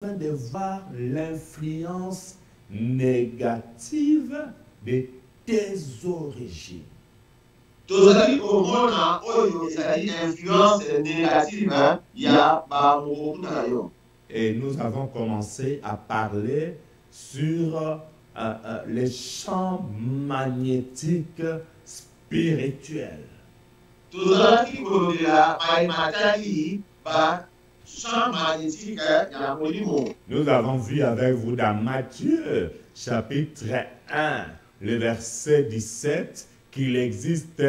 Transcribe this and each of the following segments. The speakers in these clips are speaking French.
de voir l'influence négative de tes origines. tozali komona oyo ezali influence négative ya bamokoku na yo. Et nous avons commencé à parler sur les champs magnétiques spirituels. tozalaki kolobela matali ba champ magnétique ya molimo. Nous avons vu avec vous dans Matthieu chapitre 1, le verset 17, qu'il existe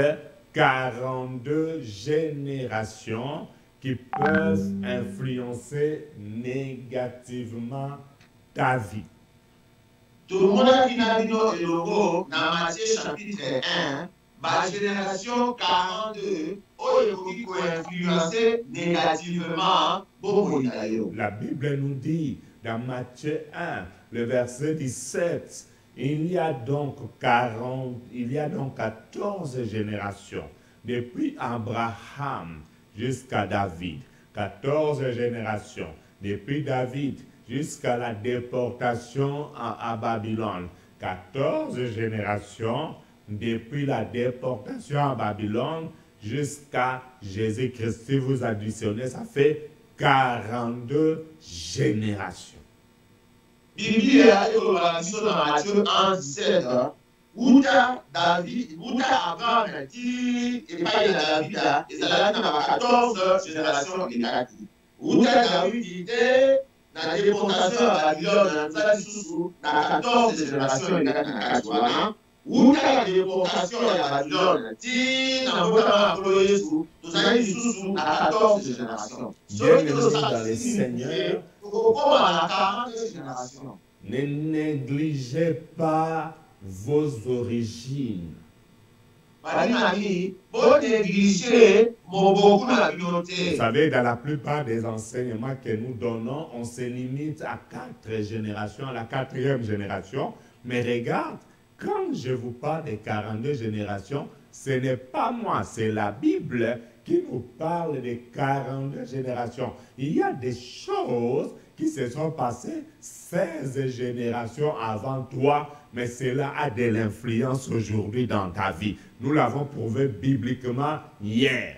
42 générations qui peuvent influencer négativement ta vie. tomonaki na bino elongo na Matthieu chapitre 1 ba génération 42 oyo ekoki koinfluencer négativement bomoi na yo. La Bible nous dit dans Matthieu 1, le verset 17, il y a donc 14 générations, depuis Abraham jusqu'à David. 14 générations, depuis David jusqu'à la déportation à Babylone. 14 générations, depuis la déportation à Babylone jusqu'à Jésus-Christ. Si vous additionnez, ça fait 42 générations. Biblia ekoloba biso na Matthieu 1:17 uta Abraham ti epai na David ezalaki na ba 14 génération ekati. Uta David te na déportation ya Babylone nzala lisusu na 14 génération ekati na kati wana. Uta ya déportation ya Babylone ti na mbotama ya nkolo Yesu tozali lisusu na 14 génération. Bienvenue dans le Seigneur. Ne négligez pas vos origines. Vous savez, dans la plupart des enseignements que nous donnons, on se limite à 4 générations, à la 4e génération. Mais regarde, quand je vous parle des 42 générations, ce n'est pas moi, c'est la Bible qui nous parle des 42 générations. Il y a des choses qui se sont passées 16 générations avant toi, mais cela a de l'influence aujourd'hui dans ta vie. Nous l'avons prouvé bibliquement hier.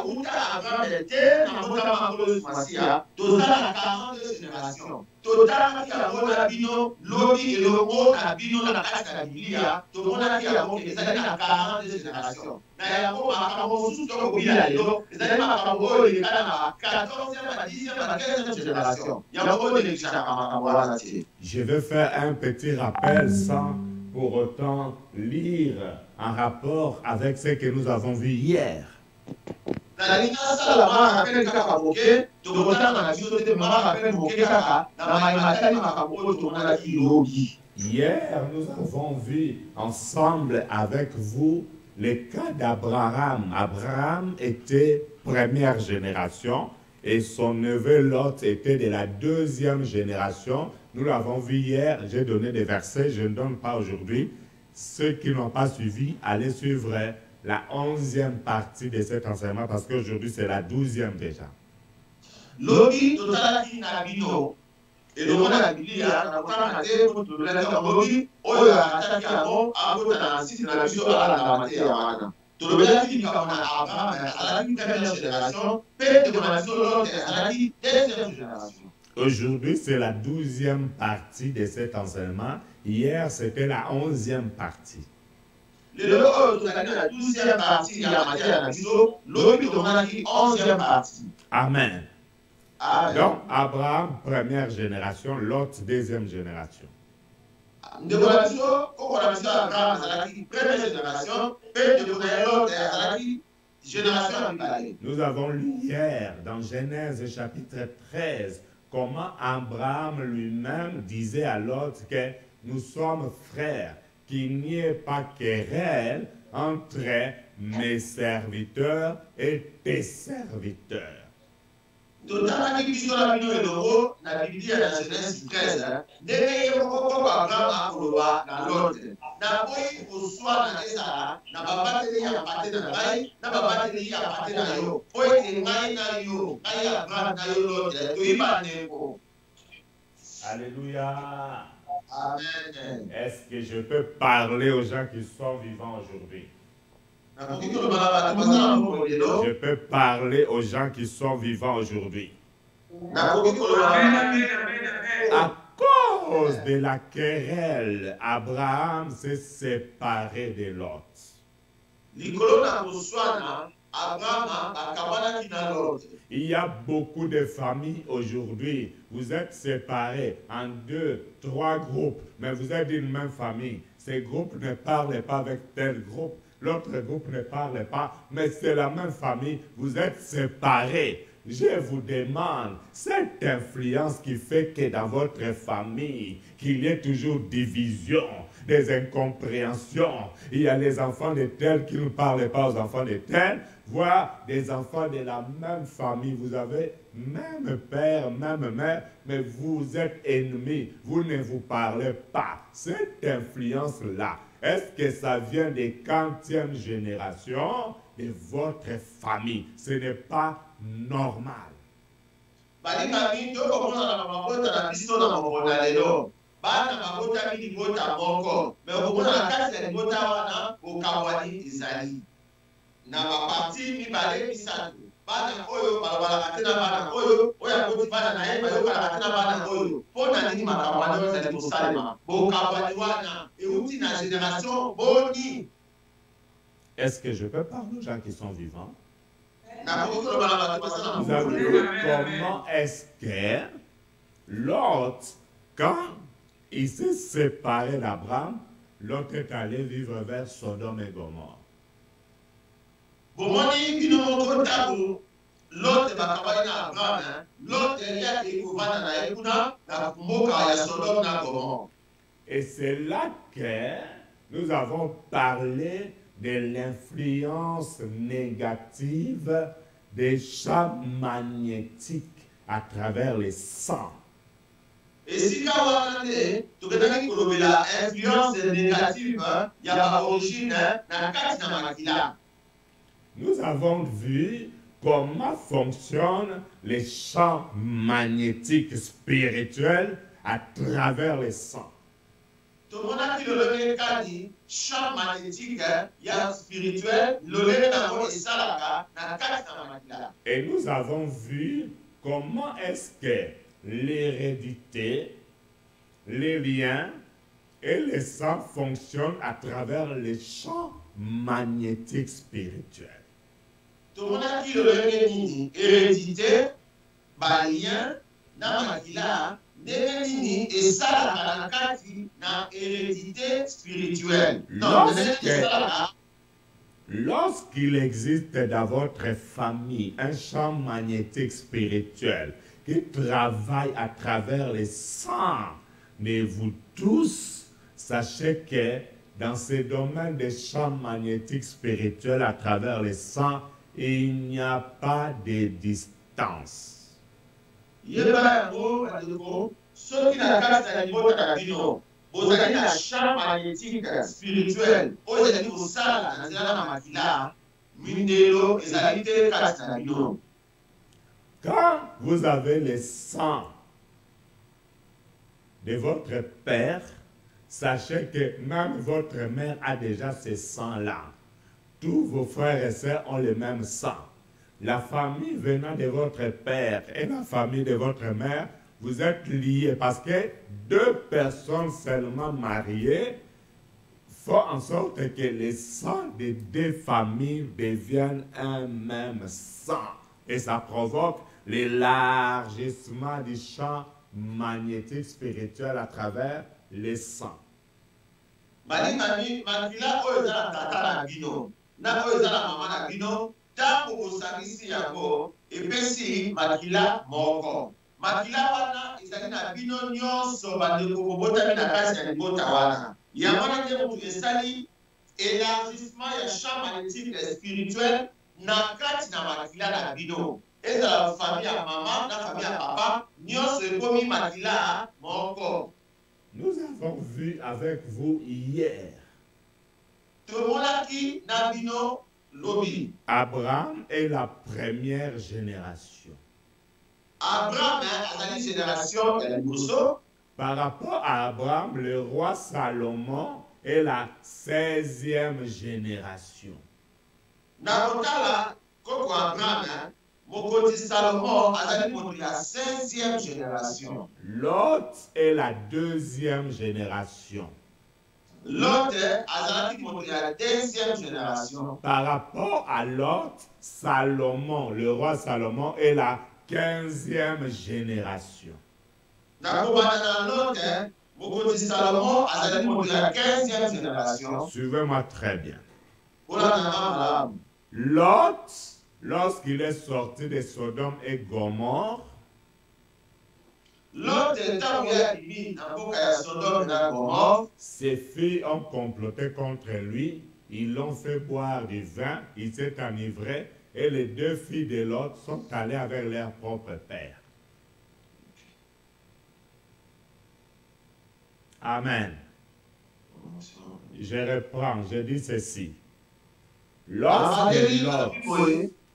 Uta Abraham te na mbota makolo Masia tozala na 42 génération tozala ki amona bino lobi elongo na bino na kati ya Biblia tomona ki yango ezali na 42 génération na yango makambo mosusu tokobila lelo ezali makambo oyo elekana na 14e na 10e na 15e génération yango oyo elekishaka makambo wana te. Je vais faire un petit rappel sans pour autant lire en rapport avec ce que nous avons vu hier. Hier, nous avons vu ensemble avec vous le cas d'Abraham. Abraham était première génération et son neveu Lot était de la 2e génération. Nous l'avons vu hier, j'ai donné des versets, je ne donne pas aujourd'hui. Ceux qui n'ont pas suivi, allez suivre la 11e partie de cet enseignement parce qu'aujourd'hui c'est la 12e déjà. Lobi tozalaki na bino elongo na Biblia na kotanga te tolobelaki lobi oyo ataki yango akota na sisi na biso alanda mate ya wana tolobelaki likambo na Abraham azalaki première génération mpe ndeko na biso Lot azalaki deuxième génération. Aujourd'hui c'est la 12e partie de cet enseignement. Hier c'était la 11e partie. Lelo oyo tozali na 12e partie ya matière na biso lobi tomonaki 11e partie. Amen. Amen. Donc Abraham première génération, Lot deuxième génération. Ndeko na biso koko na biso Abraham azalaki première génération mpe ndeko na Lot azalaki génération ya mibale. Nous avons lu hier dans Genèse chapitre 13 comment Abraham lui-même disait à Lot que nous sommes frères, qu'il n'y ait pas querelle entre mes serviteurs et tes serviteurs. totalaki biso na bino elongo na Biblia na Genèse 13 ndenge ye moko Abraham akoloba na Lote naboyi koswana ezala na babateli ya pate na ngai na babateli ya pate na yo po ete ngai na yo ngai Abraham na yo Lote toyiba ndeko. Alléluia. Amen. Est-ce que je peux parler aux gens qui sont vivants aujourd'hui? Je peux parler aux gens qui sont vivants aujourd'hui. À cause de la querelle, Abraham s'est séparé de Lot. Il y a beaucoup de familles aujourd'hui. Vous êtes séparés en 2, 3 groupes, mais vous êtes d'une même famille. Ces groupes ne parlent pas avec tel groupe, l'autre groupe ne parle pas, mais c'est la même famille. Vous êtes séparés. Je vous demande, cette influence qui fait que dans votre famille, qu'il y ait toujours division, des incompréhensions, il y a les enfants de tel qui ne parlent pas aux enfants de tel, voire des enfants de la même famille. Vous avez même père, même mère, mais vous êtes ennemis, vous ne vous parlez pas. Cette influence-là, est-ce que ça vient des 40e génération de votre famille? Ce n'est pas normal. Est-ce que je peux parler aux gens qui sont vivants? Vous avez vu comment est-ce que Lot, quand il s'est séparé d'Abraham, Lot est allé vivre vers Sodome et Gomorrhe. Et c'est là que nous avons parlé de l'influence négative des champs magnétiques à travers les sangs. Et si la influence négative, il y a origine nous avons vu comment fonctionnent les champs magnétiques spirituels à travers les sangs. Champ magnétique spirituel, et nous avons vu comment est-ce que l'hérédité, les liens et les sangs fonctionnent à travers les champs magnétiques spirituels. Hérédité, lien, et ça la hérédité spirituelle. Lorsqu'il existe dans votre famille un champ magnétique spirituel qui travaille à travers les sangs de vous tous, sachez que dans ces domaines des champs magnétiques spirituels à travers les sangs, il n'y a pas de distance. Ceux qui n'ont pas de niveau, vous avez un champ magnétique spirituel. Quand vous avez le sang de votre père, sachez que même votre mère a déjà ce sang-là. Tous vos frères et sœurs ont le même sang. La famille venant de votre père et la famille de votre mère, vous êtes liés parce que 2 personnes seulement mariées font en sorte que les sangs des 2 familles deviennent un même sang. Et ça provoque l'élargissement du champ magnétique spirituel à travers les sangs. Makila wana ezali na bino nyonso bandeko bobotami na kasi ya libota wana. Yamana te mutu esali élargissement ya champ magnétique spirituel na kati na makila na bino. Et la famille à maman, la famille à papa, nous se commis matila, mon corps. Nous avons vu avec vous hier. Tout le monde a dit, Nabino, Lobi. Abraham est la première génération. Abraham a la génération, elle est Mousso. Par rapport à Abraham, le roi Salomon est la 16e génération. Nakotala, Koko Abraham, Mokoti Salomon a la 5e génération. Lot est la 2e génération. Lot a la 2e génération. Par rapport à Lot, Salomon, le roi Salomon est la 15e génération. Suivez-moi très bien. Lot, lorsqu'il est sorti de Sodome et Gomorrhe, ses filles ont comploté contre lui, ils l'ont fait boire du vin, il s'est enivré, et les 2 filles de Lot sont allées avec leur propre père. Amen. Je reprends, je dis ceci.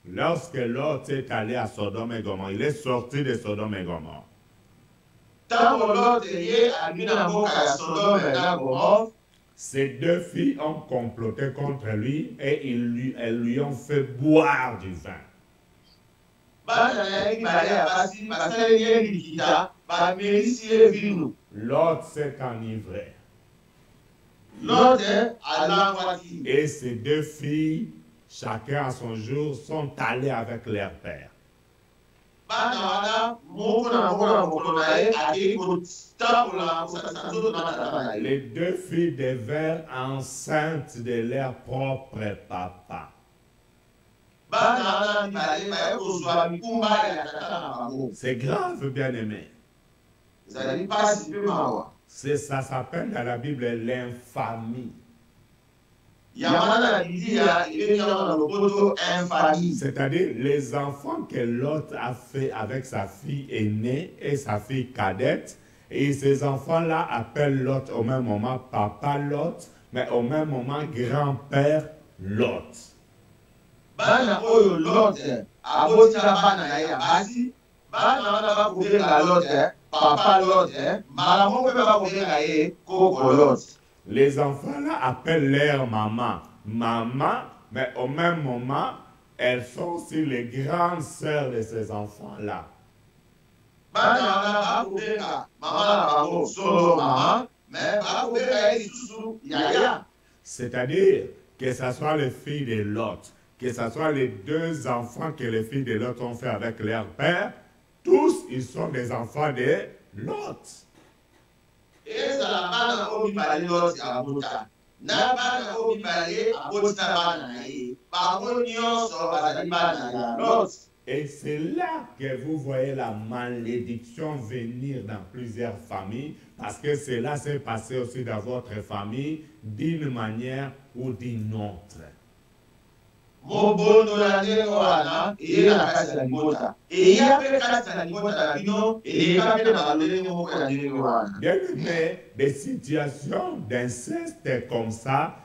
Lorsque Lot est allé à Sodome et Gomorrhe, il est sorti de Sodome et Gomorrhe. Ces 2 filles ont comploté contre lui et elles lui ont fait boire du vin. Lot s'est enivré. Et ces 2 filles, chacun à son jour, sont allées avec leur père. Les 2 filles devinrent enceintes de leur propre papa. C'est grave, bien-aimé. Ça s'appelle dans la Bible l'infamie. C'est-à-dire les enfants que Lot a fait avec sa fille aînée et sa fille cadette. Et ces enfants-là appellent Lot au même moment papa Lot, mais au même moment grand-père Lot. Les enfants-là appellent leur maman, maman, mais au même moment, elles sont aussi les grandes sœurs de ces enfants-là. C'est-à-dire que ce soit les filles de Lot, que ce soit les 2 enfants que les filles de Lot ont fait avec leur père, tous ils sont des enfants de Lot. Et c'est là que vous voyez la malédiction venir dans plusieurs familles, parce que cela s'est passé aussi dans votre famille d'une manière ou d'une autre. Bien-aimé, des situations d'inceste comme ça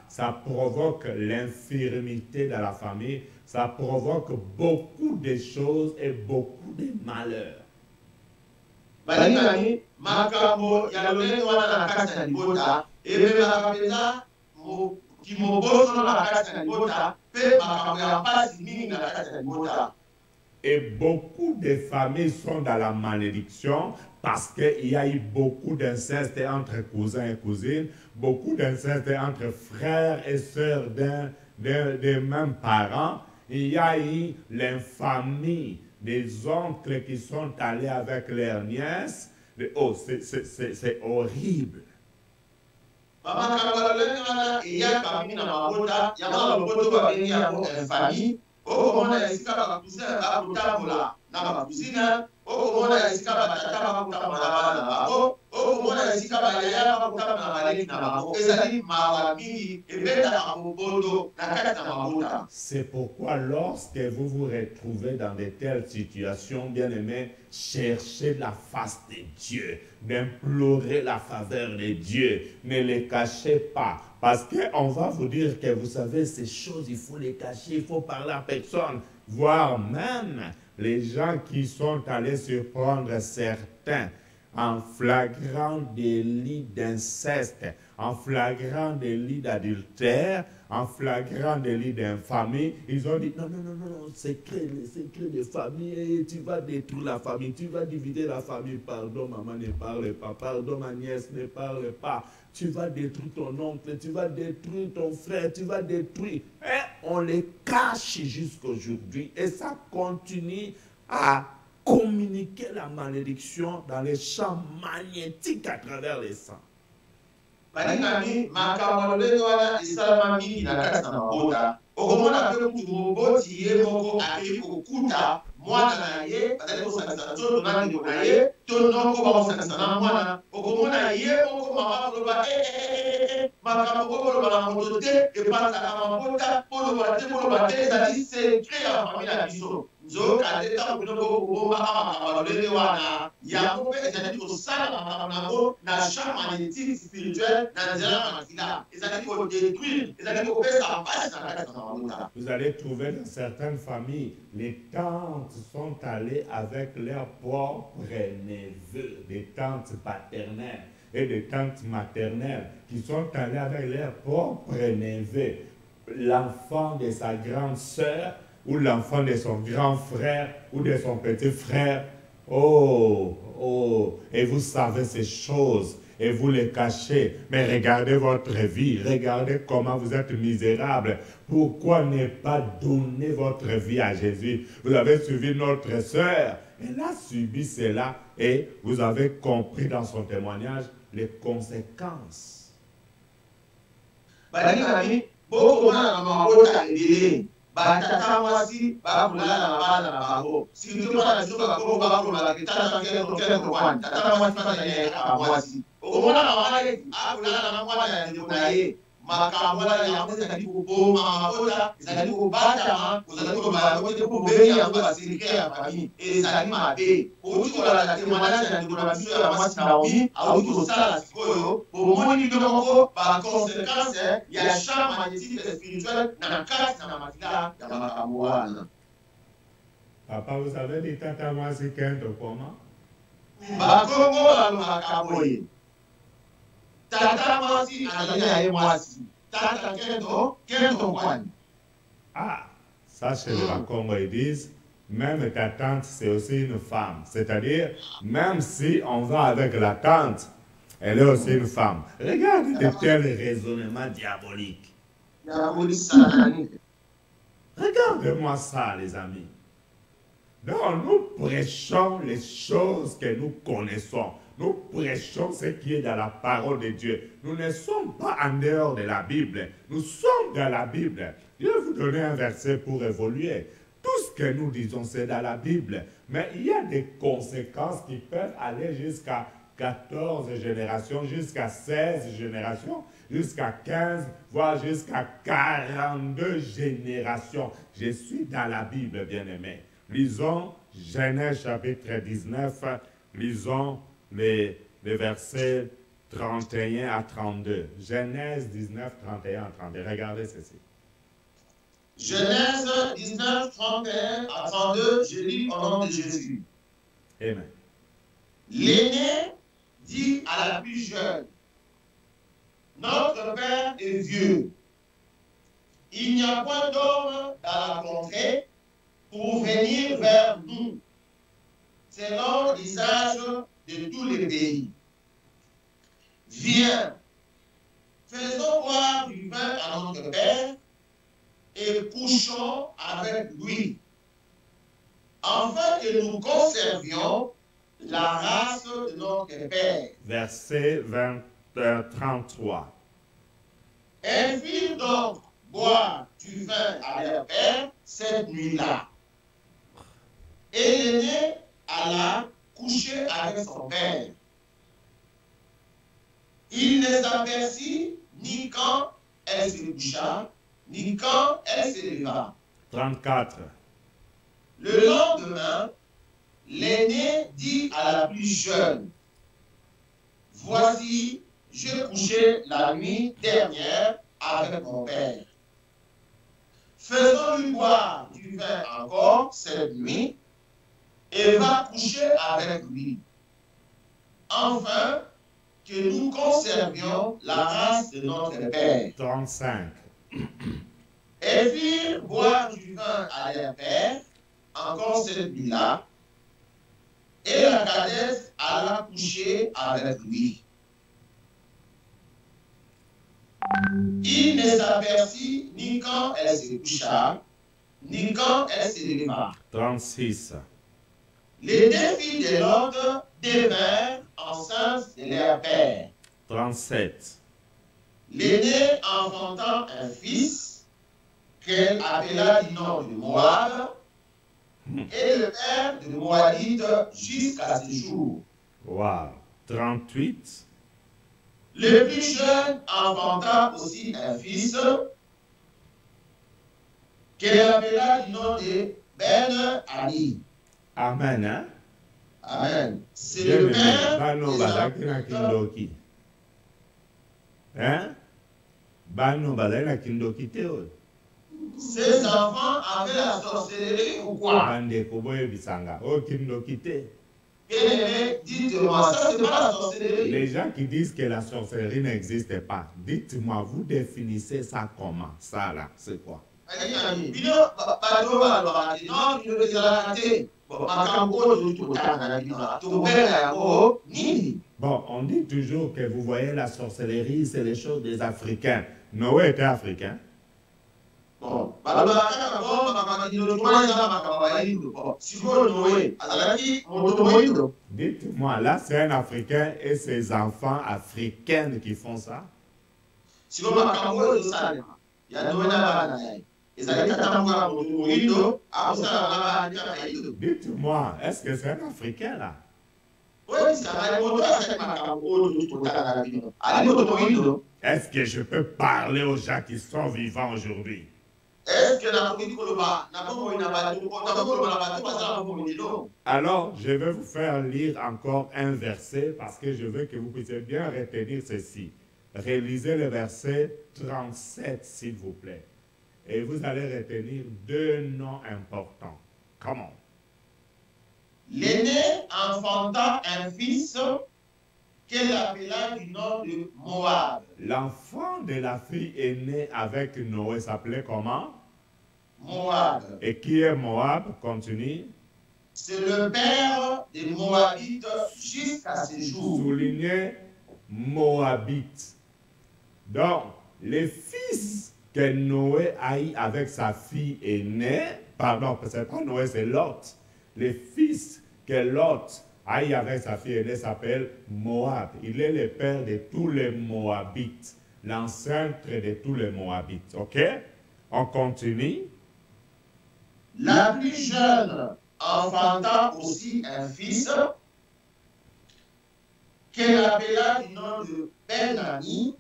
provoque l'infirmité dans la famille, ça provoque beaucoup de choses et beaucoup de malheurs. Et beaucoup de familles sont dans la malédiction parce qu'il y a eu beaucoup d'inceste entre cousins et cousines, beaucoup d'inceste entre frères et sœurs des mêmes parents. Il y a eu l'infamie des oncles qui sont allés avec leurs nièces. Oh, c'est horrible. okomona esika bayaya bakotama na baleki na bango ezali mawa mingi ebetaka mobondo na kati na mabota. C'est pourquoi lorsque vous vous retrouvez dans de telles situations, bien-aimés, cherchez la face de Dieu, d'implorez la faveur de Dieu, ne les cachez pas. Parce qu'on va vous dire que vous savez, ces choses, il faut les cacher, il faut parler à personne, voire même les gens qui sont allés surprendre certains en flagrant délit d'inceste, en flagrant délit d'adultère, en flagrant délit d'infamie, ils ont dit non, non, non, non, secret de famille, tu vas détruire la famille, tu vas diviser la famille, pardon maman ne parle pas, pardon ma nièce ne parle pas, tu vas détruire ton oncle, tu vas détruire ton frère, tu vas détruire. Et on les cache jusqu'aujourd'hui et ça continue à communiquer la malédiction dans les champs magnétiques à travers les sangs. Balingami makambo lelo wana esalama mingi na kati na mabota okomona mpe mutu moboti ye moko akei kokuta mwana na ye bazali kosangisa nzoto na ndeko na ye to noko bakosangisa na mwana okomona ye moko mama koloba makambo koloba na moto te epanzaka mabota koloba te ezali sekre ya famille na biso nzoka te ntango binoko kobomba makambo lelo wana yango mpe ezali kosala makambo nango na champ magnétique spirituel na nzela ya makila ezali kodétruire ezali kopesa mpasi na kati na mabota. Vous allez trouver dans certaines familles, les tantes sont allées avec leurs propres neveux, des tantes paternelles et des tantes maternelles qui sont allées avec leurs propres neveux, l'enfant de sa grande sœur ou l'enfant de son grand frère ou de son petit frère. Oh, oh, et vous savez ces choses. Et vous les cachez, mais regardez votre vie, regardez comment vous êtes misérable. Pourquoi ne pas donner votre vie à Jésus? Vous avez suivi notre sœur, elle a subi cela et vous avez compris dans son témoignage les conséquences. Batata mwasi bakulala na bana na bango sikuti mwana biso bakoko bakoloba kitata kele kwani tata mwasi pasa ye mwasi okomona na mwana ye akulala na mwana ya ndeko na ye makambo la yango ezali koboma mabota ezali kobatama ozali koloba kote kobeli yango basirike ya famille ezali mabe outi kolala témoignage ya ndeko na biso ya mwasi Naomi auti kosala sikoyo bomoni bino moko baconséquence ya champ magnétique spirituel na kati na makila ya makambo wana. Papa, vous avez dit tata mwasi kento comment? Bakongo balobaka boye tata mwasi azali na ye mwasi tata kento kwani. Ah, ça chez les Bakongo ils disent même ta tante c'est aussi une femme, c'est-à-dire même si on va avec la tante elle est aussi une femme. Regardez de tels raisonnements diaboliques. Regardez-moi ça les amis. Donc nous prêchons les choses que nous connaissons. Nous prêchons ce qui est dans la parole de Dieu. Nous ne sommes pas en dehors de la Bible. Nous sommes dans la Bible. Je vais vous donner un verset pour évoluer. Tout ce que nous disons, c'est dans la Bible. Mais il y a des conséquences qui peuvent aller jusqu'à 14 générations, jusqu'à 16 générations, jusqu'à 15, voire jusqu'à 42 générations. Je suis dans la Bible, bien-aimés. Lisons Genèse chapitre 19, lisons les versets 31 à 32. Genèse 19, 31 à 32. Regardez ceci. Genèse 19, 31 à 32, je lis au nom de Jésus. Amen. L'aîné dit à la plus jeune, notre père est vieux. Il n'y a point d'homme dans la contrée pour venir vers nous, selon l'usage de tous les pays. Viens, faisons boire du vin à notre père et couchons avec lui, afin que nous conservions la race de notre père. Verset 33. Ils firent donc boire du vin à leur père cette nuit-là. Et l'aîné alla coucher avec son père. Il ne s'aperçut ni quand elle se coucha, ni quand elle se leva. 34. Le lendemain, l'aîné dit à la plus jeune, « Voici, je couchais la nuit dernière avec mon père. Faisons-lui boire du vin encore cette nuit et va coucher avec lui. Enfin, que nous conservions la race de notre père. » 35. Et firent boire du vin à leur père encore cette nuit-là, et la cadette alla coucher avec lui. Il ne s'aperçut ni quand elle se coucha, ni quand elle se leva. 36. Les deux filles de l'ordre devinrent enceintes de leur père. 37. L'aînée enfantant un fils, qu'elle appela du nom de Moab, et le père de Moabite jusqu'à ce jour. Wow. 38. Le plus jeune enfanta aussi un fils, qu'elle appela du nom de Ben-Ani. Amen, hein? Amen. C'est le père Bano des balaki na enfants. kindoki. Hein? Bano balaki na kindoki te o. Ces enfants avaient la sorcellerie ou quoi? Bande koboye bisanga. O kindoki te. Bien-aimé, dites-moi, ça c'est pas la sorcellerie. Les gens qui disent que la sorcellerie n'existe pas, dites-moi, vous définissez ça comment? Ça là, c'est quoi? Bon, on dit toujours que vous voyez la sorcellerie, c'est les choses des Africains. Noé était africain. Bon, dites-moi, là c'est un Africain et ses enfants africaines qui font ça. Dites-moi, est-ce que c'est un Africain là? Est-ce que je peux parler aux gens qui sont vivants aujourd'hui? Alors, je vais vous faire lire encore un verset parce que je veux que vous puissiez bien retenir ceci. Rélisez le verset 37, s'il vous plaît. Et vous allez retenir deux noms importants. Comment? L'aîné enfanta un fils qu'elle appela du nom de Moab. L'enfant de la fille aînée avec Noé s'appelait comment? Moab. Et qui est Moab? Continue. C'est le père des Moabites jusqu'à ce jour. Soulignez Moabite. Donc, les fils que Noé a eu avec sa fille aînée, pardon, c'est pas Noé, c'est Lot. Les fils que Lot a eu avec sa fille aînée s'appelle Moab. Il est le père de tous les Moabites, l'ancêtre de tous les Moabites. Ok? On continue. La plus jeune enfanta aussi un fils qu'elle appela du nom de Ben-Ani.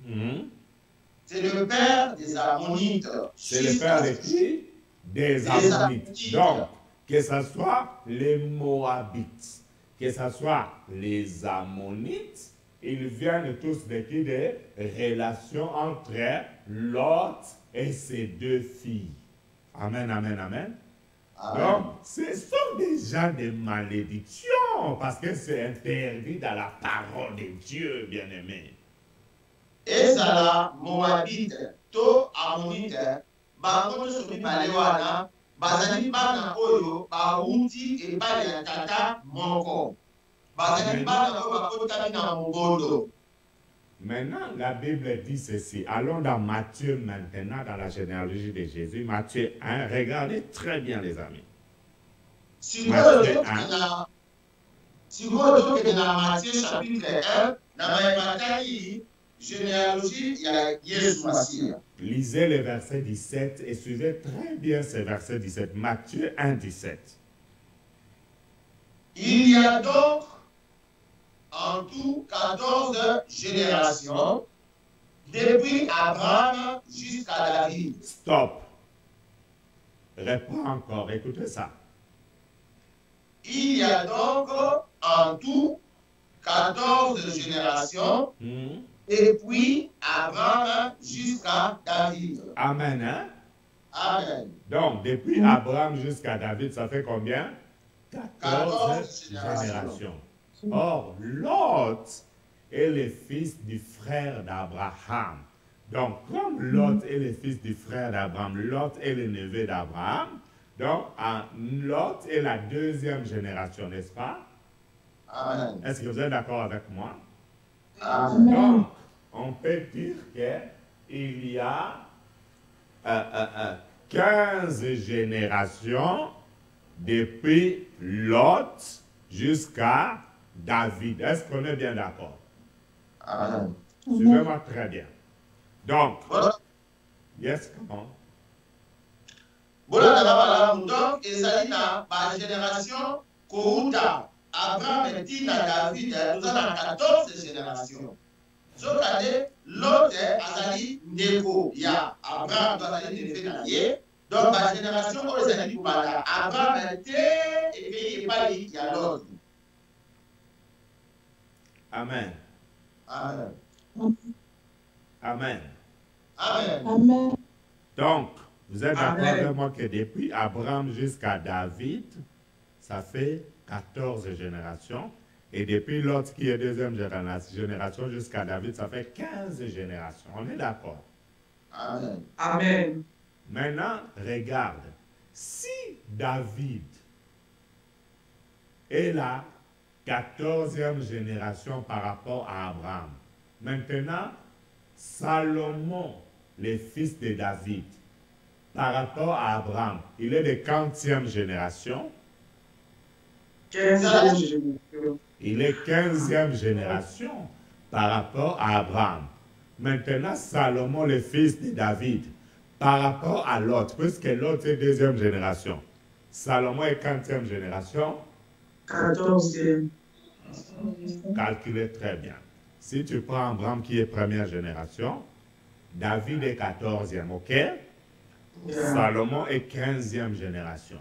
C'est le père des Ammonites. C'est le père de qui? Des Ammonites. Donc, que ce soit les Moabites, que ce soit les Ammonites, ils viennent tous de qui? Des relations entre Lot et ses deux filles. Amen, amen, amen. Donc, ce sont des gens de malédiction, parce que c'est interdit dans la parole de Dieu, bien-aimé. Ezala Moabite to Ammonite bango soki balewana bazali bana oyo bauti epai ya tata moko bazali bana oyo bakotami na mobondo. Maintenant, la Bible dit ceci. Allons dans Matthieu maintenant, dans la généalogie de Jésus. Matthieu 1. Regardez très bien, les amis. Matthieu 1. Si vous regardez dans Matthieu chapitre 1, dans la généalogie, il y a Jésus Messie. Lisez le verset 17 et suivez très bien ce verset 17. Matthieu 1, 17. Il y a donc en tout 14 générations, depuis Abraham jusqu'à David. Stop. Reprends encore, écoutez ça. Il y a donc en tout 14 générations, depuis Abraham jusqu'à David. Amen, hein? Amen. Donc, depuis Abraham jusqu'à David, ça fait combien? 14 générations. Or, Lot est le fils du frère d'Abraham. Donc, comme Lot est le fils du frère d'Abraham, Lot est le neveu d'Abraham, donc Lot est la deuxième génération, n'est-ce pas? Amen. Est-ce que vous êtes d'accord avec moi? Amen. Donc, on peut dire qu'il y a 15 générations depuis Lot jusqu'à David. Est-ce qu'on est bien d'accord? Amen. Suivez-moi très bien. Donc, Voilà. yes, comment? Voilà, donc, ezali na ba génération kouta Abraham et na David, nous avons 14 générations. Zokade, l'autre azali ndeko ya Abraham, azali nefe na ye. Donc, la génération oyo ezali kubala Abraham te epeyi epai ya l'autre. Amen. Amen. Amen. Amen. Amen. Donc, vous êtes d'accord Amen. avec moi que depuis Abraham jusqu'à David, ça fait 14 générations. Et depuis l'autre qui est deuxième génération jusqu'à David, ça fait 15 générations. On est d'accord? Amen. Amen. Maintenant, regarde. Si David est la 14e génération par rapport à Abraham, maintenant, Salomon, le fils de David, par rapport à Abraham, il est de 40e génération. 15e génération. Il est 15e génération par rapport à Abraham. Maintenant, Salomon, le fils de David, par rapport à l'autre, puisque l'autre est deuxième génération. Salomon est 40e génération. 14e. Calculez très bien. Si tu prends Abraham qui est première génération, David est 14e, ok? Salomon est 15e génération.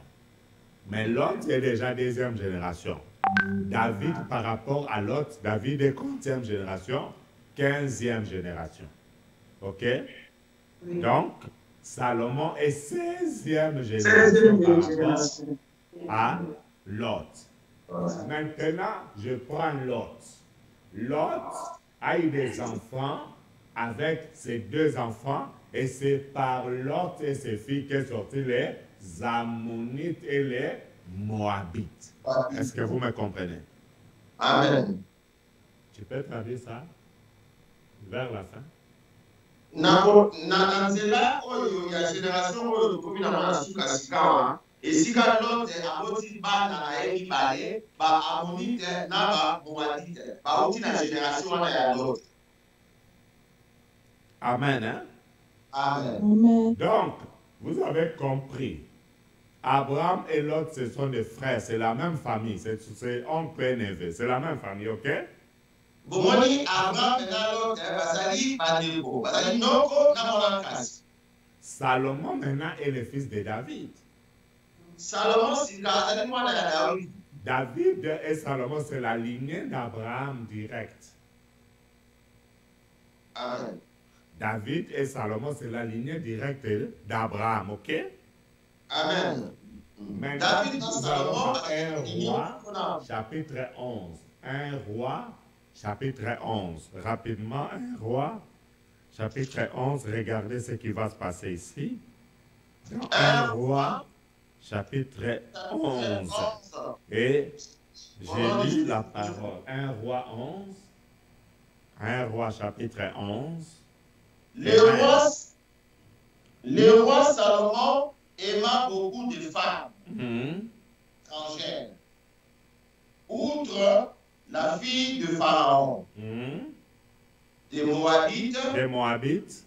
Mais l'autre est déjà deuxième génération. David, par rapport à l'autre, David est 40e génération, 15e génération. Ok? Donc, Salomon est 16e génération par rapport à Lot. Maintenant, je prends Lot. Lot a eu des enfants avec ses deux enfants et c'est par Lot et ses filles qu'est sorti les Ammonites et les Moabites. Est-ce que vous me comprenez? Amen. Tu peux traduire ça vers la fin? Na nzela oyo ya génération oyo tokomi na mwana suka sikawa esika lote aboti bana na ye mibale baamonite na bamoabite bauti na génération wana ya lote. Amen, hein? Amen. Amen. Donc, vous avez compris. Abraham et Lot, ce sont des frères, c'est la même famille, c'est oncle et neveu, c'est la même famille, ok? Bomoni Abraham na lote bazali bandeko bazali noko na mwana kasi. Salomon maintenant est le fils de David. Salomon sika azali mwana ya David. David et Salomon, c'est la lignée d'Abraham direct. Amen. David et Salomon, c'est la lignée directe d'Abraham, ok? Amen. Maintenant, David dans nous allons Salomon à un roi, bazali chapitre 11. Un roi, chapitre 11. Rapidement, un roi, chapitre 11. Regardez ce qui va se passer ici. Dans un roi, chapitre 11. Et j'ai lu la parole. Un roi 11. Un roi, chapitre 11. Le roi Salomon aima beaucoup de femmes étrangères. Outre la fille de Pharaon, des Moabites, Des Moabites.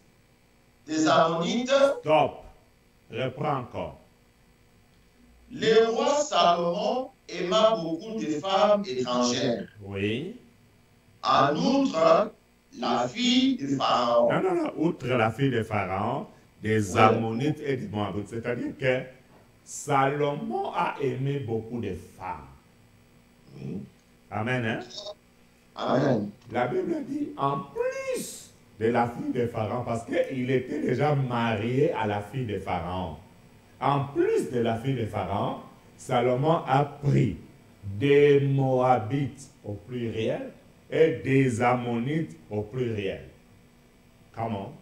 des Ammonites, Stop. Reprends encore. le roi Salomon aima beaucoup de femmes étrangères. Oui. En outre, la fille du Pharaon. Non, non, non. Outre la fille de Pharaon, des Ammonites et des Moabites. C'est-à-dire que Salomon a aimé beaucoup de femmes. Amen, hein? Amen. La Bible dit en plus de la fille de Pharaon, parce qu'il était déjà marié à la fille de Pharaon. En plus de la fille de Pharaon, Salomon a pris des Moabites au pluriel et des Ammonites au pluriel. Comment?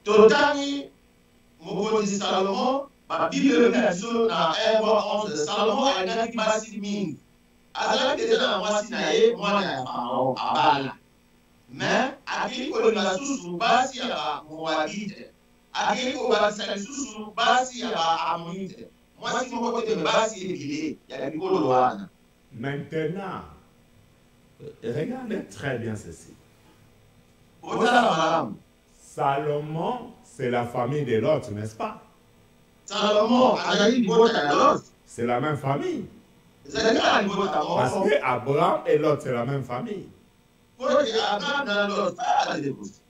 Totani, Mokondi Salomon, ma Bible version dans 1 voix 11, Salomon a gagné Basi Ming. Azala était dans moi Sinaï, moi na Pharaon, Abala. Mais, akili ko na susu basi ya Moabite. Akili ko basi susu basi ya Ammonite. Moi si mo côté basi ebile, ya bikolo wana. Maintenant, regardez très bien ceci. Salomon, c'est la famille de Lot, n'est-ce pas? Salomon, c'est la même famille. Parce que Abraham et Lot, c'est la même famille.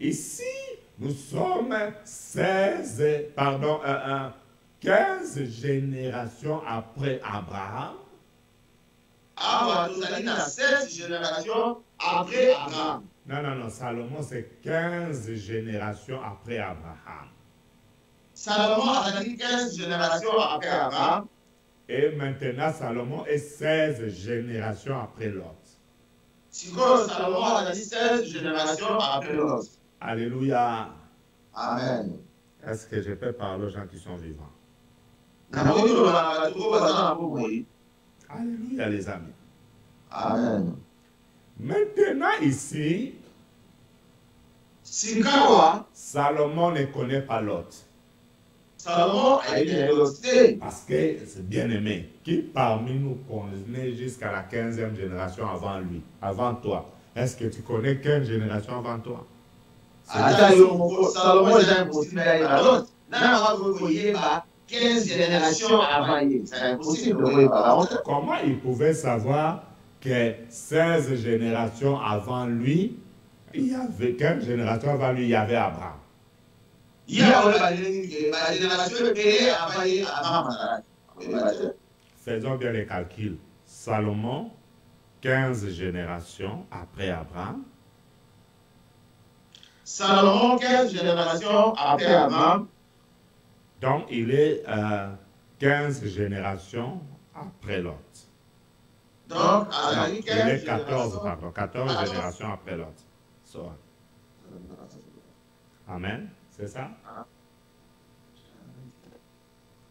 Ici, nous sommes 15 générations après Abraham. Nous allons 16 générations après Abraham. Non, non, non, Salomon, c'est 15 générations après Abraham. Salomon a dit 15 générations après Abraham. Et maintenant, Salomon est 16 générations après Lot. Salomon a dit 16 générations après Lot. Alléluia. Amen. Est-ce que je peux parler aux gens qui sont vivants? Alléluia, les amis. Amen. Maintenant, ici, Salomon ne connaît pas Lot. Salomon a été loté. Parce que c'est bien aimé. Qui parmi nous connaît jusqu'à la 15e génération avant lui, avant toi? Est-ce que tu connais 15 générations avant toi? Salomon est impossible à l'autre. 15 générations avant lui. C'est impossible. Comment il pouvait savoir que 16 générations avant lui, il y avait 15 générations avant lui, il y avait Abraham? Faisons bien les calculs. Salomon, 15 générations après Abraham. Salomon, 15 générations après Abraham. Donc, il est 15 générations après Lot. Donc, il est 14, pardon, 14 générations après Lot. So. Amen. C'est ça?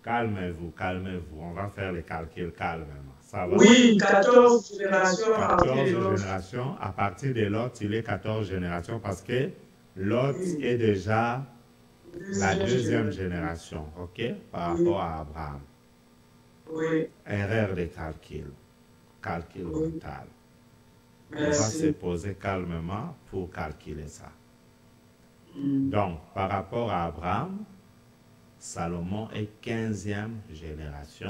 Calmez-vous, calmez-vous. On va faire les calculs calmement. Ça va? Oui, 14 générations à partir 14 de Lot. générations. À partir de Lot, il est 14 générations parce que Lot est déjà la deuxième génération, ok? Par rapport à Abraham. Oui. Erreur de calcul. Calcul mental. Merci. On va se poser calmement pour calculer ça. Donc, par rapport à Abraham, Salomon est 15e génération.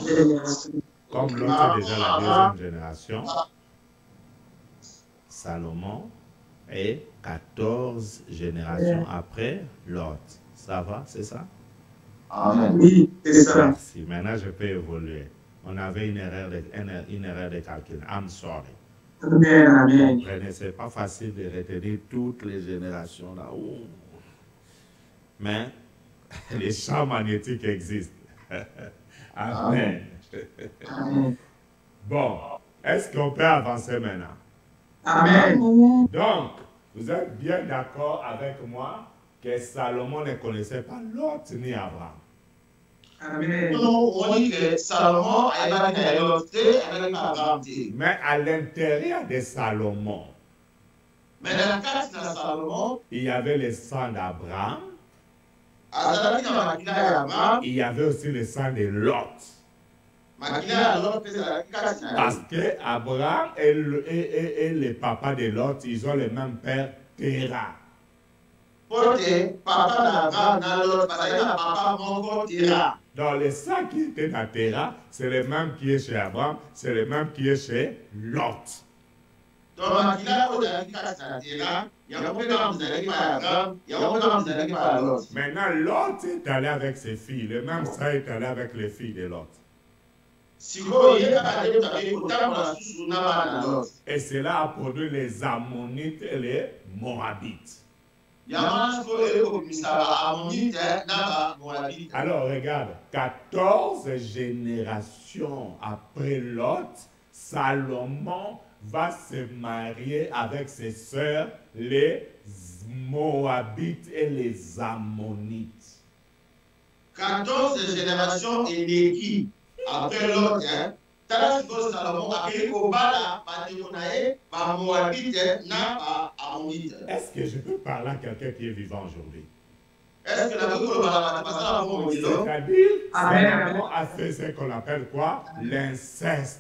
Comme l'autre est déjà la deuxième génération, Salomon est 14 générations après Lot. Ça va, c'est ça? Amen. Oui, c'est ça. Merci. Maintenant, je peux évoluer. On avait une erreur de calcul. I'm sorry. Amen, amen. Comprenez, c'est pas facile de retenir toutes les générations là-haut. Mais les champs magnétiques existent. Amen. Amen. Bon, est-ce qu'on peut avancer maintenant? Amen. Donc, vous êtes bien d'accord avec moi que Salomon ne connaissait pas Lot ni Abraham. Amen. On dit que Salomon a été loté avec Abraham. Mais à l'intérieur de Salomon, Mais dans la case de Salomon, il y avait le sang d'Abraham, il y avait aussi le sang de Lot. Parce que Abraham et le papa de Lot, ils ont le même père, Terah. Donc le sang qui était dans Terah, c'est le même qui est chez Abraham, c'est le même qui est chez Lot. Donc, makila ozalaki kati na nzela yango mpe kaka mozalaki pa ya Abraham yango mpe kaka mozalaki pa ya Lot. Maintenant, Lot est allé avec ses filles. Le même ça est allé avec les filles de Lot. Sikoyo ye kaka nde moto akei kotambola susu na bana na Lot. Et cela a produit les Ammonites et les Moabites. Alors regarde, 14 générations après Lot, Salomon va se marier avec ses sœurs, les Moabites et les Ammonites. 14 générations et qui après Lot, Salomon a créé au bala, Est-ce que je peux parler à quelqu'un qui est vivant aujourd'hui? Est-ce que la c'est-à-dire, Salomon a fait ce qu'on appelle quoi? L'inceste.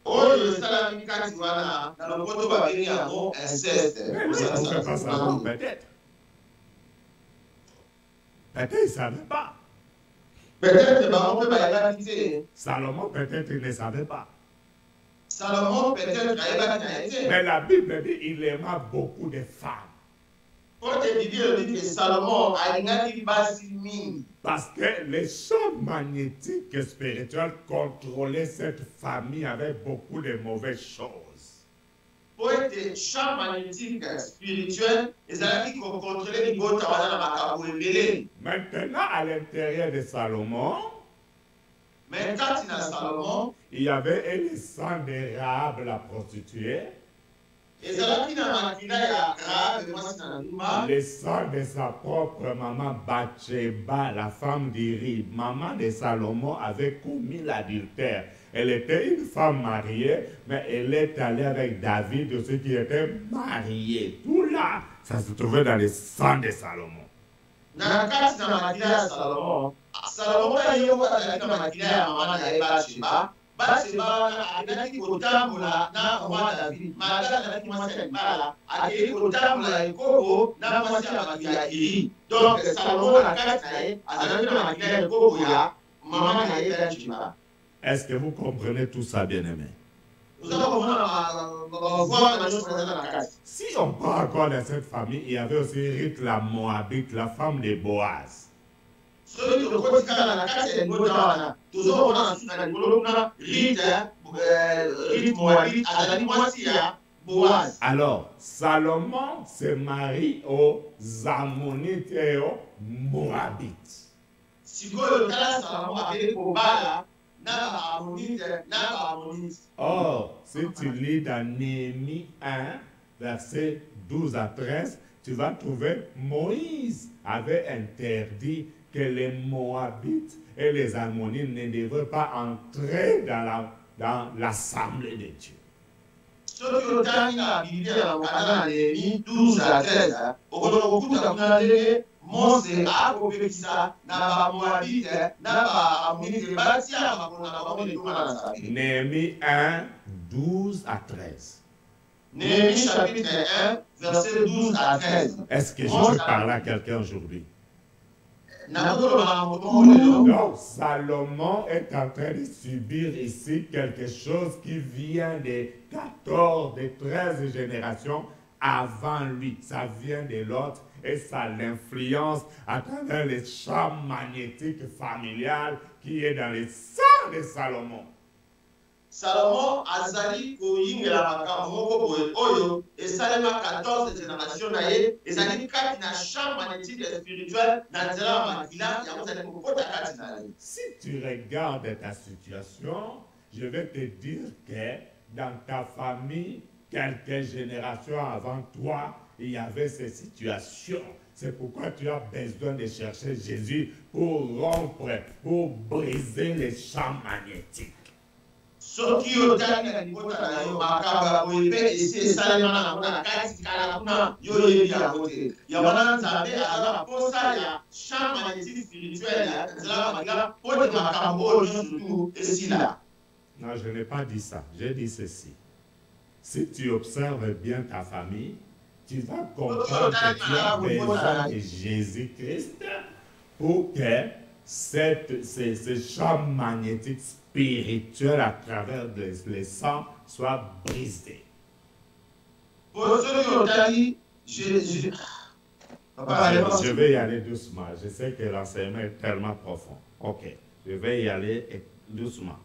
Mais on ne fait pas ça, peut-être. Peut-être il ne savait pas. Peut-être on peut pas y. Salomon peut-être il ne savait pas. Salomon peut-être. Mais la Bible dit il aima beaucoup de femmes. Parce que les champs magnétiques spirituels contrôlaient cette famille avec beaucoup de mauvaises choses. Pour être champs magnétiques spirituels, les amis qui contrôlaient les beaux Maintenant, à l'intérieur de Salomon, il y avait le sang de Rahab la prostituée, le sang de sa propre maman Bathsheba, la femme d'Iri. Maman de Salomon avait commis l'adultère. Elle était une femme mariée, mais elle est allée avec David, de ceux qui étaient mariés. Tout là, ça se trouvait dans le sang de Salomon. Est-ce que vous comprenez tout ça, bien-aimé? Si on parle encore de cette famille, il y avait aussi Ruth la Moabite, la femme de Boaz. Alors, Salomon se marie aux Ammonites et aux Moabites. Or, si tu lis dans Néhémie 1, versets 12 à 13, tu vas trouver Moïse avait interdit que les Moabites et les Ammonites ne devaient pas entrer dans l'assemblée de Dieu. Néhémie 1, 12 à 13. Néhémie chapitre 1, verset 12 à 13. Est-ce que je peux parler à quelqu'un aujourd'hui? Donc, Salomon est en train de subir ici quelque chose qui vient des 14, des 13 générations avant lui. Ça vient de l'autre et ça l'influence à travers les champs magnétiques familiales qui est dans le sang de Salomon. Salomon azali koyingela makambo moko boye oyo esalema 14 génération na ye ezali kati na champ magnétique spirituel na nzela makila yango ezali kokota kati na ye. Si tu regardes ta situation, je vais te dire que dans ta famille, quelques générations avant toi, il y avait ces situations. C'est pourquoi tu as besoin de chercher Jésus pour rompre, pour briser les champs magnétiques. Soki otali na libota na yo makaba boye pe esi esalema na kuna kati kala kuna yo yebi ya bote ya wana nzambe azala posa ya champ magnétique spirituel ya nzela makila pote makambo oyo surtout esila. Non, je n'ai pas dit ça. J'ai dit ceci. Si tu observes bien ta famille, tu vas comprendre que tu as besoin de Jésus-Christ pour que ce champ magnétique spirituel à travers les sangs soit brisé. Je vais y aller doucement. Je sais que l'enseignement est tellement profond. Ok, je vais y aller doucement.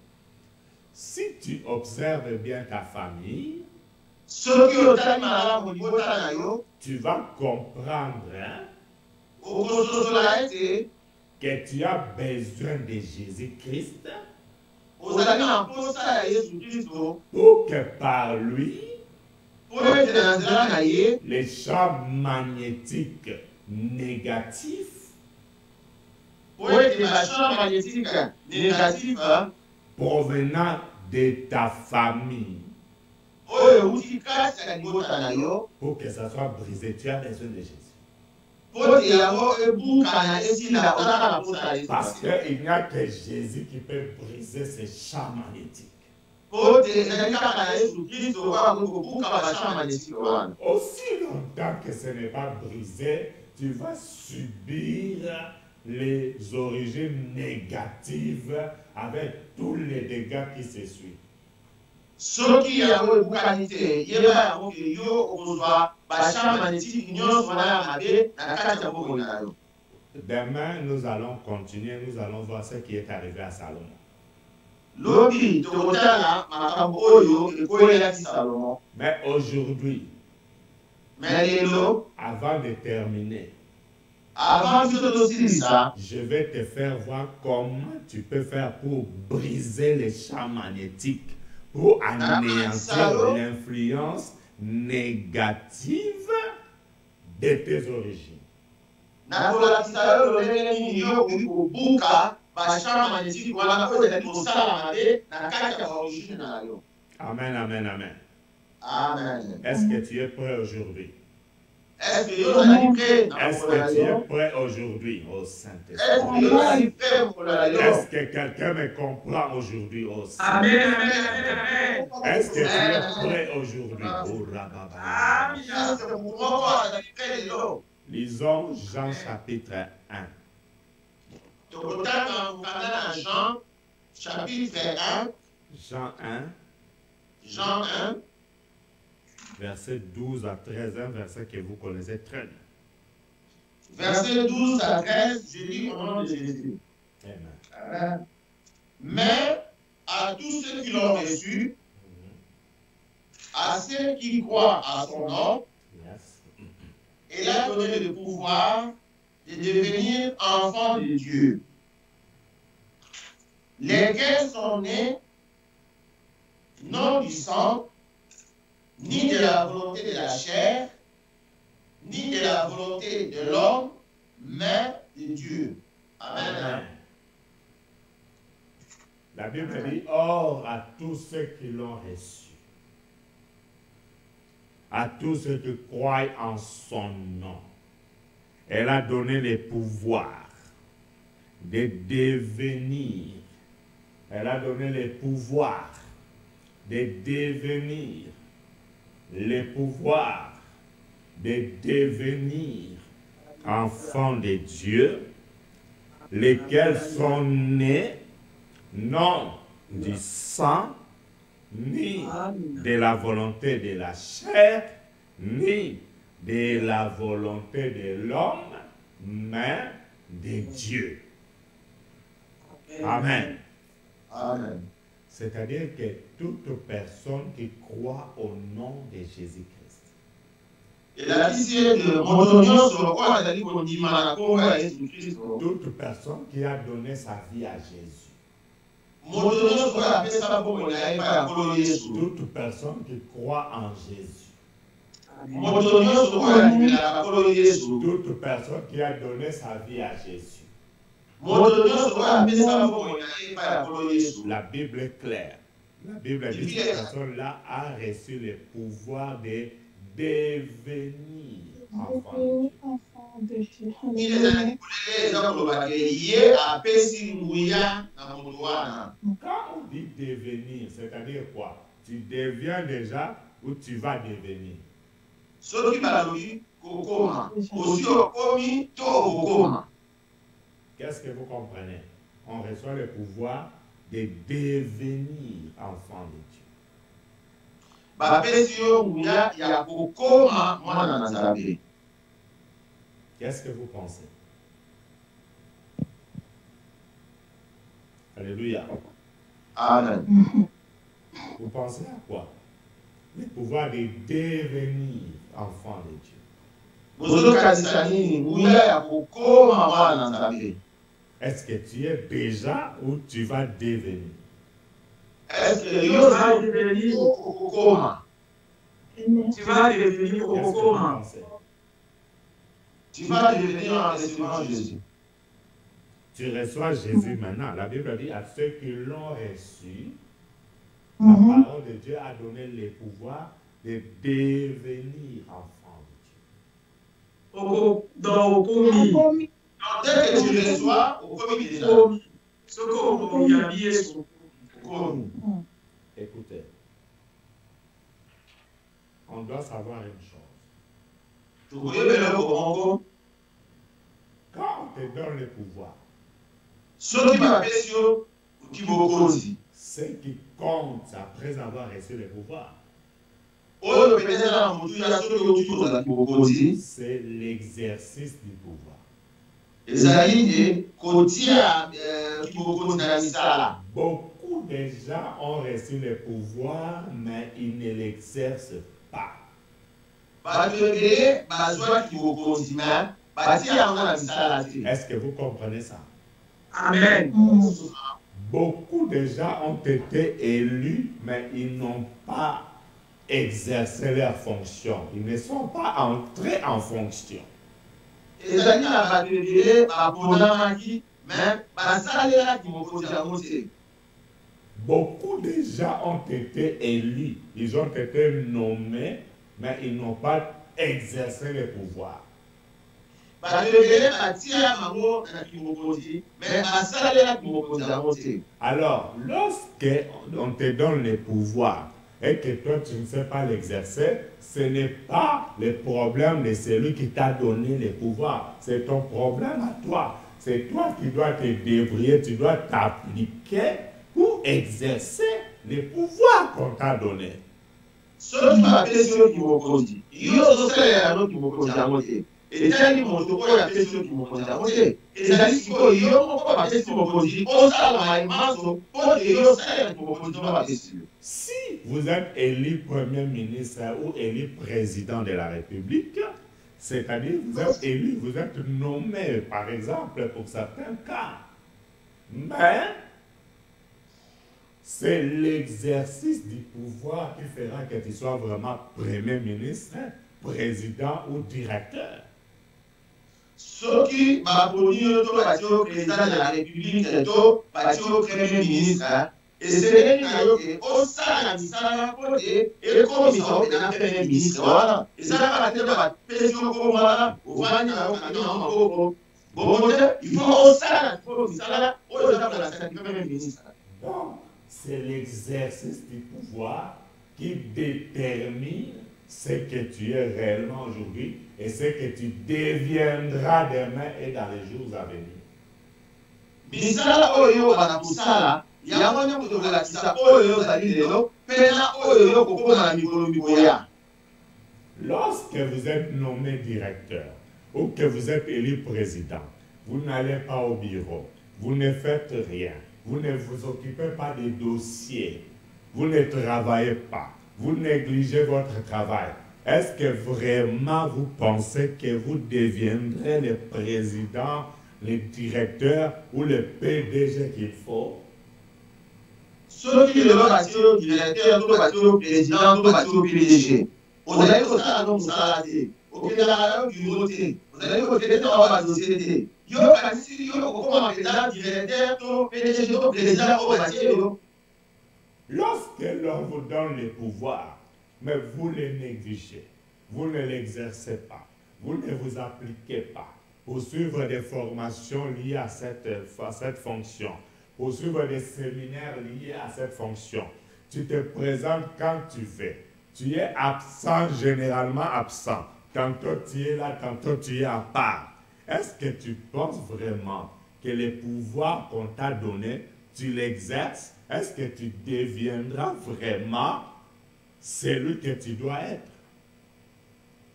Si tu observes bien ta famille, tu vas comprendre que tu as besoin de Jésus-Christ pour que par lui, les champs magnétiques négatifs provenant de ta famille, pour que ça soit brisé, tu as besoin de Jésus. Parce qu'il n'y a que Jésus qui peut briser ces champs magnétiques. Aussi longtemps que ce n'est pas brisé, tu vas subir les origines négatives avec tous les dégâts qui se suivent. Demain, nous allons continuer, nous allons voir ce qui est arrivé à Salomon. Mais aujourd'hui, avant de terminer, je vais te faire voir comment tu peux faire pour briser les champs magnétiques, pour anéantir l'influence négative de tes origines. Amen, amen, amen. Amen. Est-ce que tu es prêt aujourd'hui? Est-ce que tu es prêt aujourd'hui, au Saint-Esprit? Est-ce que quelqu'un me comprend aujourd'hui, au Saint-Esprit? Amen. Est-ce que tu es prêt aujourd'hui, au Rababa? Lisons Jean chapitre 1. Jean chapitre 1. Jean 1. Verset 12 à 13, un verset que vous connaissez très bien. Verset 12 à 13, je lis au nom de Jésus. Amen. Mais à tous ceux qui l'ont reçu, à ceux qui croient à son nom, il a donné le pouvoir de devenir enfants de Dieu, lesquels sont nés non du sang, ni de la volonté de la chair, ni de la volonté de l'homme, mais de Dieu. Amen. La Bible dit, or à tous ceux qui l'ont reçu, à tous ceux qui croient en son nom, elle a donné le pouvoir de devenir, elle a donné le pouvoir de devenir, le pouvoir de devenir enfants de Dieu, lesquels sont nés non du sang, ni de la volonté de la chair, ni de la volonté de l'homme, mais de Dieu. Amen. Amen. C'est-à-dire que toute personne qui croit au nom de Jésus-Christ. Toute personne qui a donné sa vie à Jésus. Toute personne qui croit en Jésus. Toute personne qui a donné sa vie à Jésus. La Bible est claire. La Bible dit que cette personne-là a reçu le pouvoir de devenir enfant de Dieu. Quand on dit devenir, c'est-à-dire quoi? Tu deviens déjà ou tu vas devenir? Qu'est-ce que vous comprenez? On reçoit le pouvoir de devenir enfant de Dieu. Qu'est-ce que vous pensez? Alléluia. Amen. Vous pensez à quoi? Le pouvoir de devenir enfant de Dieu. Est-ce que tu es déjà ou tu vas devenir? Est-ce que Tu vas devenir Qu'est-ce que vous comment? pensez? tu vas devenir en recevant Jésus? Tu reçois Jésus maintenant. La Bible dit à ceux qui l'ont reçu, la parole de Dieu a donné le pouvoir de devenir enfant de Dieu. Dans Okomi, Dès que tu reçois, au commis déjà. Soko Yabiye Soko. Commis. Écoutez, on doit savoir une chose. Tu connais le Congo? Quand on te donne le pouvoir, Ceux qui m'appellent sur Kibokozi. ce qui compte après avoir reçu le pouvoir, Oyo peut-être là, on dit à ceux qui ont dit aux Kibokozi. c'est l'exercice du pouvoir. Ezali kotia Kibokozi na misala. Beaucoup de gens ont reçu le pouvoir, mais ils ne l'exercent pas. Batwebele bazwa Kibokozi na batia yango na misala te. Est-ce que vous comprenez ça? Amen. Beaucoup de gens ont été élus, mais ils n'ont pas exercé leur fonction. Ils ne sont pas entrés en fonction. Ezali na batwebele baponamaki mais basalela Kibokozi yango te. Beaucoup de gens ont été élus, ils ont été nommés, mais ils n'ont pas exercé le pouvoir. Batwebele batia bango na Kibokozi mais basalela Kibokozi yango te. Alors, lorsque on te donne le pouvoir et que toi tu ne sais pas l'exercer, ce n'est pas le problème de celui qui t'a donné le pouvoir, c'est ton problème à toi. C'est toi qui dois te débrouiller, tu dois t'appliquer pour exercer le pouvoir qu'on t'a donné. Ceux qui m'appellent sur Kibokozi, yo ozosalela yango Kibokozi yango te. Etali moto oyo apesi yo Kibokozi yango te. Ezali sikoyo yo moko bapesi Kibokozi osala mayemanso mpo te yo osalela Kibokozi oyo bapesi yo. Si vous êtes élu Premier ministre ou élu président de la République, c'est-à-dire vous êtes élu, vous êtes nommé par exemple pour certains cas, mais c'est l'exercice du pouvoir qui fera que tu sois vraiment Premier ministre, président ou directeur. Soki baponi yo to bati yo président de la République to bati yo premier ministre, eseleli na yo ke osala misala mpo te ekomisa yo na premier ministre wana. Ezalaka te bapesi yo kombo wana ovandi na yo kami na maboko. Bongo te, il faut osala mpo misala oyo eza kolakisa premier ministre. Donc, c'est l'exercice du pouvoir qui détermine ce que tu es réellement aujourd'hui et ce que tu deviendras demain et dans les jours à venir. Misala oyo bana kusala yango nyonso tokolakisa oyo ozali lelo pena oyo kokoma na mikolo mikoya. Lorsque vous êtes nommé directeur ou que vous êtes élu président, vous n'allez pas au bureau, vous ne faites rien, vous ne vous occupez pas des dossiers, vous ne travaillez pas, vous négligez votre travail. Est-ce que vraiment vous pensez que vous deviendrez le président, le directeur ou le PDG qu'il faut? Ceux qui le bâti au directeur, tout le bâti au président, tout le bâti au PDG. Vous allez au salon, vous allez au bureau, vous allez au directeur de la société. Yo bâti, yo comment président, directeur, tout PDG, tout président, au bâti. Lorsque l'on vous donne le pouvoir, mais vous le négligez, vous ne l'exercez pas, vous ne vous appliquez pas pour suivre des formations liées à cette fonction, pour suivre des séminaires liés à cette fonction. Tu te présentes quand tu veux. Tu es absent, généralement absent. Tantôt tu es là, tantôt tu es à part. Est-ce que tu penses vraiment que les pouvoirs qu'on t'a donnés, tu l'exerces, est-ce que tu deviendras vraiment celui que tu dois être?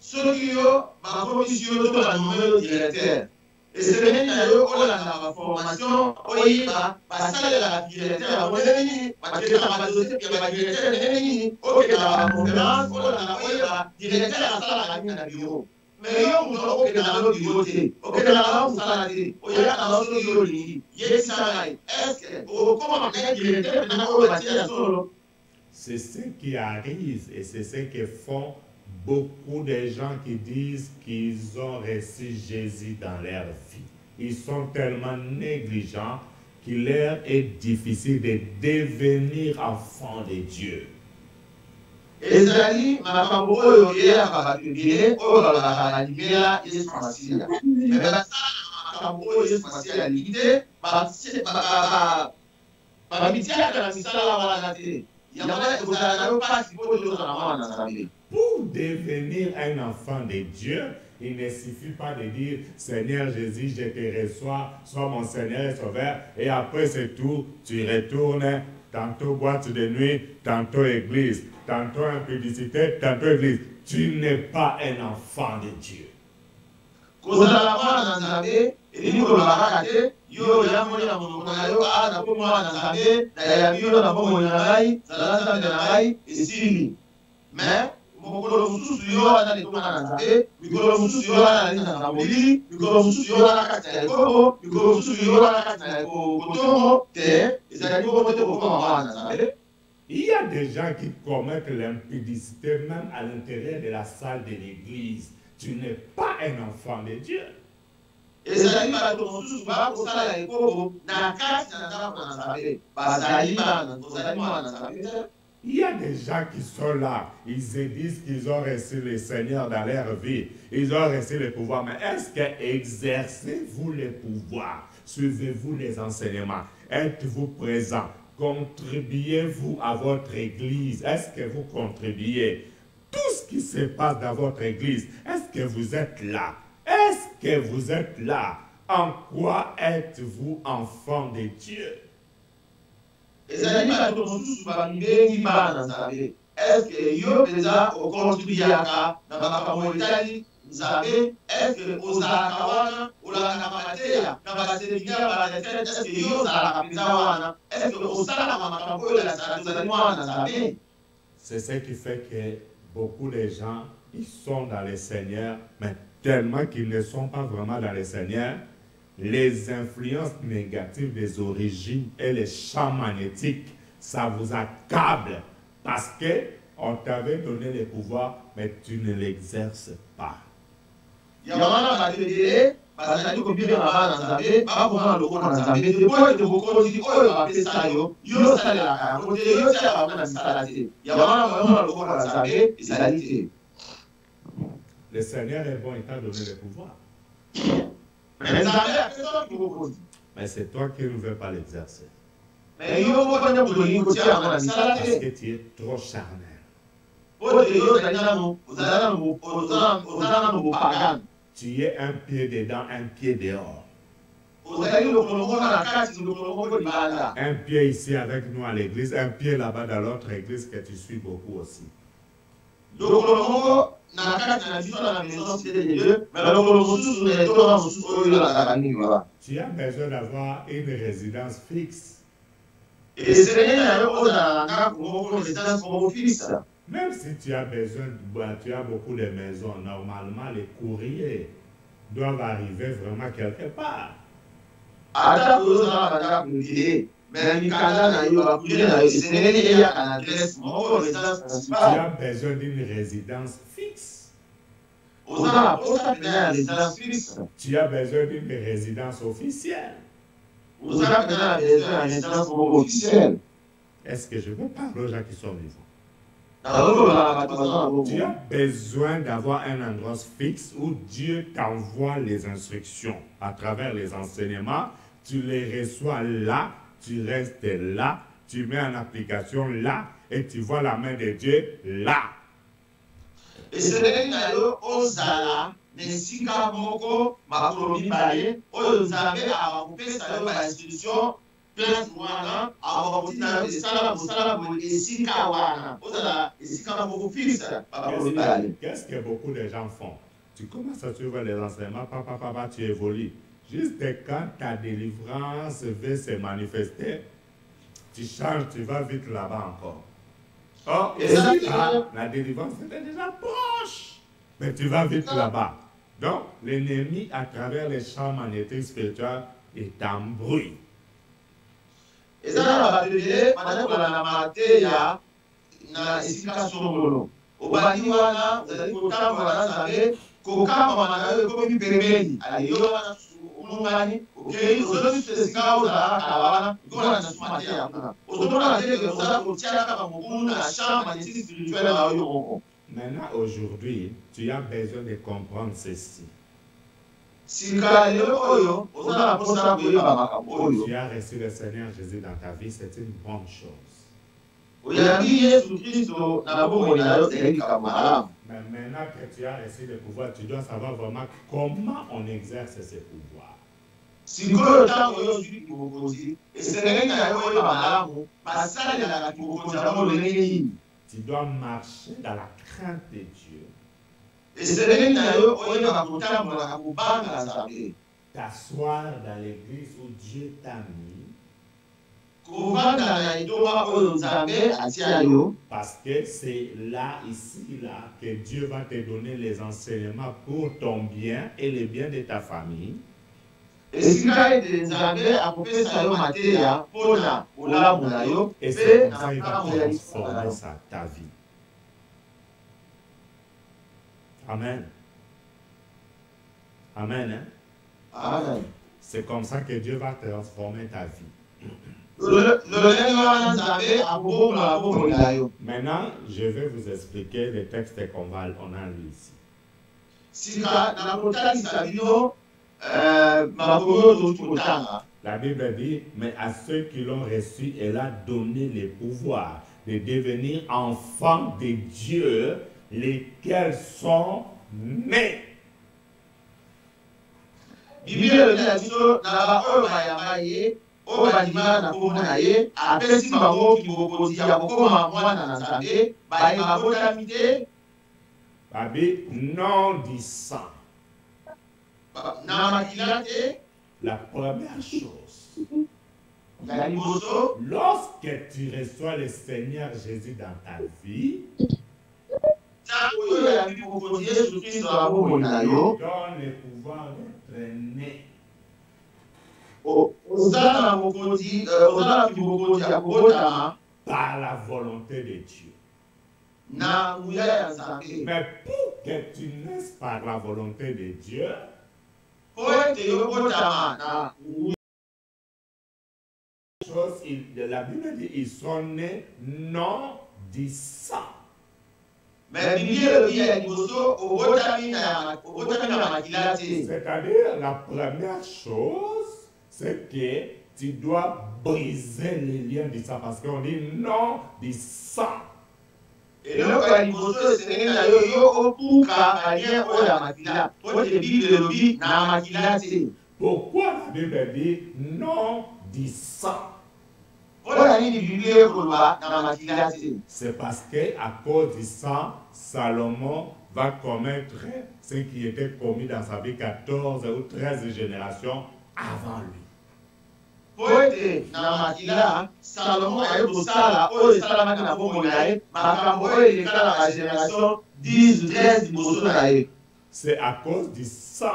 Soki yo bakomisi yo to banomme yo directeur esengeli na yo olanda baformation oyiba basalelaka directeur yango ndenge nini bakendaka badosie ya badirecteur ndenge nini okendaka baconférence olanda oyiba directeur asalaka nini na biro mais yo moto okendaka no biro te okendaka no mosala te oyaka no soki yo olingi yebisa ngai estce okoma makaya directeur mpena oyo batie ya solo. C'est ce qui arrive et c'est ce que font beaucoup de gens qui disent qu'ils ont reçu Jésus dans leur vie. Ils sont tellement négligents qu'il leur est difficile de devenir enfants de Dieu. ezali makambo oyo eyaka bato ebele oyo balobaka na libela yesu masiya me basala makambo oyo yesu masiya alingi te babitiaka na misala wana te yango ekozala na yo mpasi mpo tozala mwana na nzambe. Pour devenir un enfant de Dieu, il ne suffit pas de dire Seigneur Jésus, je te reçois, sois mon Seigneur et Sauveur, et après c'est tout, tu retournes tantôt boîte de nuit, tantôt église, tantôt impudicité, tantôt église. Tu n'es pas un enfant de Dieu. kozala mwana na nzambe elingi kolobaka kaka te yo oyamoli na monoko na yo napo mwana na nzambe nayambi yo na bomoi na ngai zala nzambe na ngai esili mais mokolo mosusu yo wana letonga na nzambe mikolo mosusu yo wana nalinga na molili mikolo mosusu yo wana kati na ekoko mikolo mosusu yo wana kati na kotongo te ezali bongo te kokoma mwana na nzambe. Il y a des gens qui commettent l'impudicité même à l'intérieur de la salle de l'église. Tu n'es pas un enfant de Dieu. ezali bato mosusu bakosala ekoko na kati na ndako na nzambe bazali bana tozali mwana na nzambe te. Il y a des gens qui sont là, ils se disent qu'ils ont reçu le Seigneur dans leur vie, ils ont reçu le pouvoir, mais est-ce que exercez-vous le pouvoir? Suivez-vous les enseignements? Êtes-vous présent? Contribuez-vous à votre église? Est-ce que vous contribuez? Tout ce qui se passe dans votre église, est-ce que vous êtes là? Est-ce que vous êtes là? En quoi êtes-vous enfant de Dieu? ezali bato mosusu babengi bana nzambe estce yo mpenza okontribuaka na makambo etali nzambe estce ozalaka wana olandaka mateya na baseminare baretraite estce yo ozalaka mpenza wana estce osalaka makambo oyo elasaka tozali mwana nzambe. C'est ce qui fait que beaucoup de gens, ils sont dans le Seigneur, mais tellement qu'ils ne sont pas vraiment dans le Seigneur, les influences négatives des origines et les champs magnétiques, ça vous accable parce qu'on t'avait donné le pouvoir, mais tu ne l'exerces pas. yamana bato ebele bazali kobirema bana nzambe bakoma lokola na nzambe te po ete bokonzi oyo bapesa yo yo osalelaka yango te yo osalaka yango na misala te yamana bayoma lokola na nzambe ezali te. Le Seigneur est bon, il t'a donné le pouvoir. Mais nzambe apesaki bokonzi Mais c'est toi qui ne veux pas l'exercer. mais yo moko nde moto olingi kotia yango na misala Parce te que tu es trop charnel. po ete yo ozali nano oza nano bopagane Tu es un pied dedans, un pied dehors. ozali lokolo moko na kati lokolo moko libanda. Un pied ici avec nous à l'église, un pied là-bas dans l'autre église que tu suis beaucoup aussi. lokolo moko na kati na biso na maison cité de Dieu mais lokolo mosusu na etonga mosusu oyo yolandaka mingi baba. Tu as besoin d'avoir une résidence fixe. esengeli na yo ozala na ndako moko résidence moko fixe. Même si tu as besoin, tu as beaucoup de maisons, normalement les courriers doivent arriver vraiment quelque part. ata ozala bandako ebele mais mikanda na yo bakule na yo esengeli eyaka na adresse moko résidence Tu principale. as besoin d'une résidence fixe. oza na posa mpena ya résidence fixe. Tu as besoin d'une résidence officielle. oza mpena na besoin ya résidence moko officielle. Est-ce que je peux parler aux gens qui sont vivants? nazoloba bato baza na bongo. Tu as besoin d'avoir un endroit fixe où Dieu t'envoie les instructions à travers les enseignements. Tu les reçois là, tu restes là, tu mets en application là et tu vois la main de Dieu là. esengeli na yo ozala nesika moko makolo mibale oyo nzambe akopesa yo bainstruction place wana akokotina esala mosala boye esika wana ozala esika moko fixe bakolo mibale. Qu'est-ce que beaucoup de gens font? Tu commences à suivre les enseignements, papa, tu évolues. Juste quand ta délivrance veut se manifester, tu changes, tu vas vite là-bas encore. Oh, et la délivrance était déjà proche, mais tu vas vite là-bas. Donc, l'ennemi, à travers les champs magnétiques spirituels, est embrouillé. Et ça, on va dire, madame, on a maté, ya, na esika songolo. Obani wana, vous allez kota wana zabe, koka wana yo komi pembeni. Ali yo wana umungani, okay, ozoto esika oza kawana, ngona na sumate ya kuna. Ozoto na dire que oza kotia kama mukundu na champ magnétique spirituel na yo moko. Maintenant, aujourd'hui, tu as besoin de comprendre ceci. Tu as reçu le Seigneur Jésus dans ta vie, c'est une bonne chose. Mais maintenant que tu as reçu le pouvoir, tu dois savoir vraiment comment on exerce ce pouvoir. Tu dois marcher dans la crainte de Dieu. T'asseoir dans l'église où Dieu t'a mis. Parce que c'est là, ici, là, que Dieu va te donner les enseignements pour ton bien et le bien de ta famille. Et c'est comme ça il va transformer ta vie. Amen. Amen. Hein? Amen. C'est comme ça que Dieu va transformer ta vie. Maintenant, je vais vous expliquer les textes qu'on a lus ici. La Bible dit, mais à ceux qui l'ont reçu, elle a donné le pouvoir de devenir enfants de Dieu, lesquels sont nés. Non du sang. La première chose, lorsque tu reçois le Seigneur Jésus dans ta vie, donne le pouvoir d'être né. Par la volonté de Dieu. Mais pour que tu naisses par la volonté de Dieu, la Bible dit ils sont nés non du sang. C'est-à-dire la première chose, c'est que tu dois briser les liens du sang parce qu'on dit non du sang. Pourquoi la Bible dit non du sang? C'est parce qu'à cause du sang, Salomon va commettre ce qui était commis dans sa vie 14 ou 13 générations avant lui. C'est à cause du sang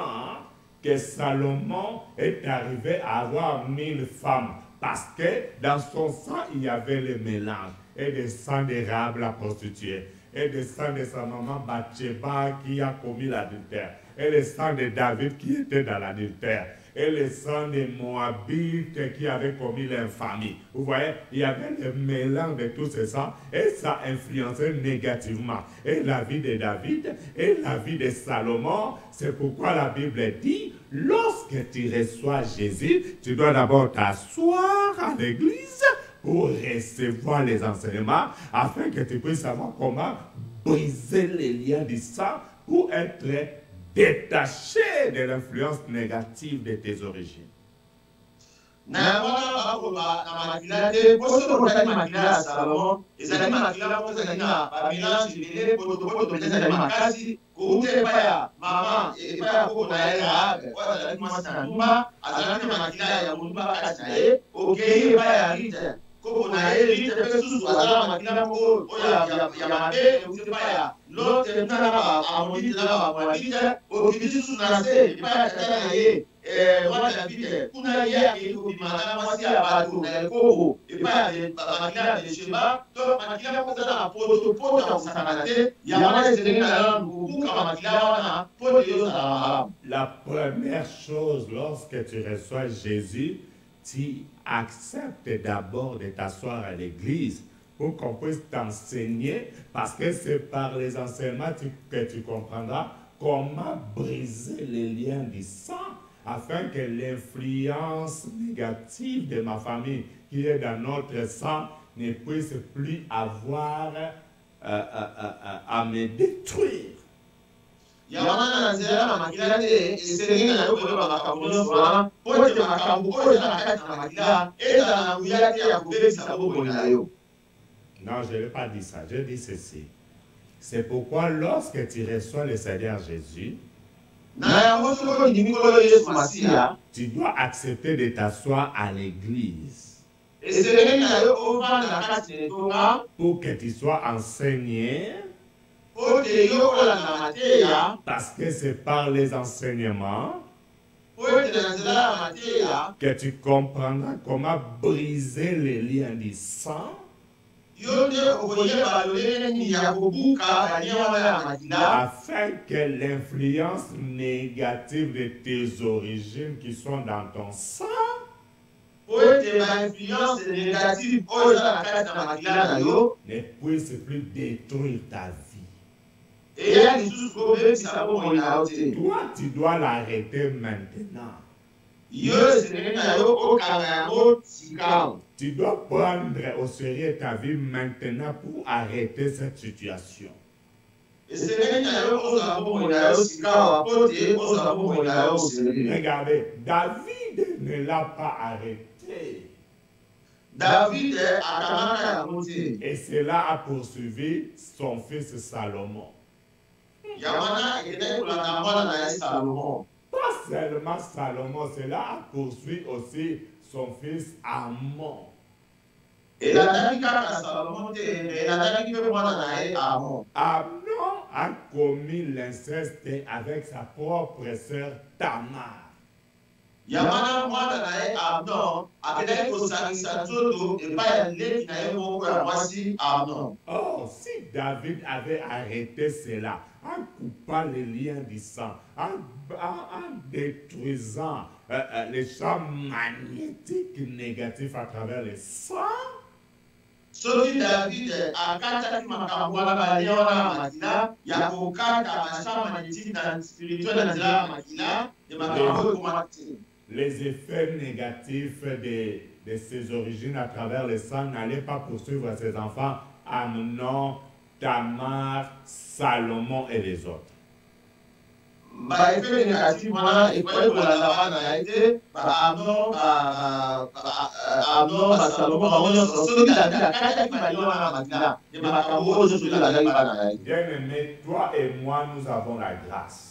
que Salomon est arrivé à avoir 1000 femmes. Parce que dans son sang, il y avait le mélange. Et le sang de Rahab la prostituée. Et le sang de sa maman Bathsheba qui a commis l'adultère. Et le sang de David qui était dans l'adultère. Et le sang des Moabites qui avait commis l'infamie. Vous voyez, il y avait le mélange de tous ces sangs. Et ça influençait négativement. Et la vie de David et la vie de Salomon. C'est pourquoi la Bible dit, lorsque tu reçois Jésus, tu dois d'abord t'asseoir à l'église pour recevoir les enseignements, afin que tu puisses savoir comment briser les liens du sang pour être détaché de l'influence négative de tes origines. La première chose, lorsque tu reçois Jésus, tu acceptes d'abord de t'asseoir à l'église pour qu'on puisse t'enseigner, parce que c'est par les enseignements que tu comprendras comment briser les liens du sang, afin que l'influence négative de ma famille qui est dans notre sang ne puisse plus avoir à me détruire. Non, je n'ai pas dit ça. Je dis ceci. C'est pourquoi lorsque tu reçois le Seigneur Jésus, tu dois accepter de t'asseoir à l'église pour que tu sois enseigné, parce que c'est par les enseignements que tu comprendras comment briser les liens du sang, afin que l'influence négative de tes origines qui sont dans ton sang ne puisse plus détruire ta vie. Toi, tu dois l'arrêter maintenant. Tu dois prendre au sérieux ta vie maintenant pour arrêter cette situation. Regardez, David ne l'a pas arrêté. Et cela a poursuivi son fils Salomon. Pas seulement Salomon, cela a poursuivi aussi son fils Amon. Amnon a commis l'inceste avec sa propre sœur Tamar. Oh, si David avait arrêté cela, en coupant les liens du sang, en détruisant les champs magnétiques négatifs à travers le sang, les effets négatifs de ses origines à travers le sang n'allaient pas poursuivre ses enfants, Amnon, Tamar, Salomon et les autres. Bien-aimé, toi et moi, nous avons la grâce.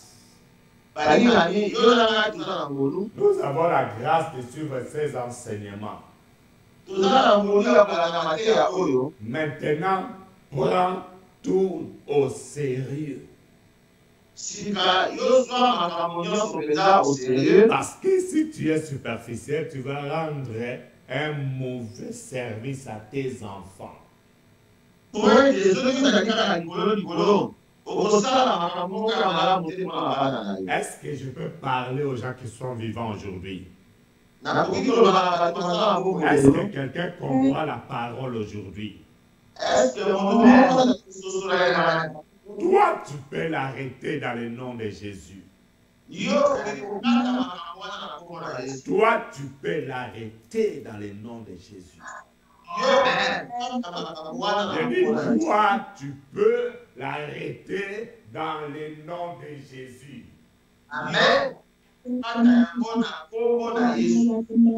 Nous avons la grâce de suivre ces enseignements. Maintenant, prends tout au sérieux. Parce que si tu es superficiel, tu vas rendre un mauvais service à tes enfants. Est-ce que je peux parler aux gens qui sont vivants aujourd'hui? Est-ce que quelqu'un comprend la parole aujourd'hui? Toi, tu peux l'arrêter dans le nom de Jésus. Toi, tu peux l'arrêter dans le nom de Jésus. Je dis, toi, tu peux l'arrêter dans le nom de Jésus. Amen.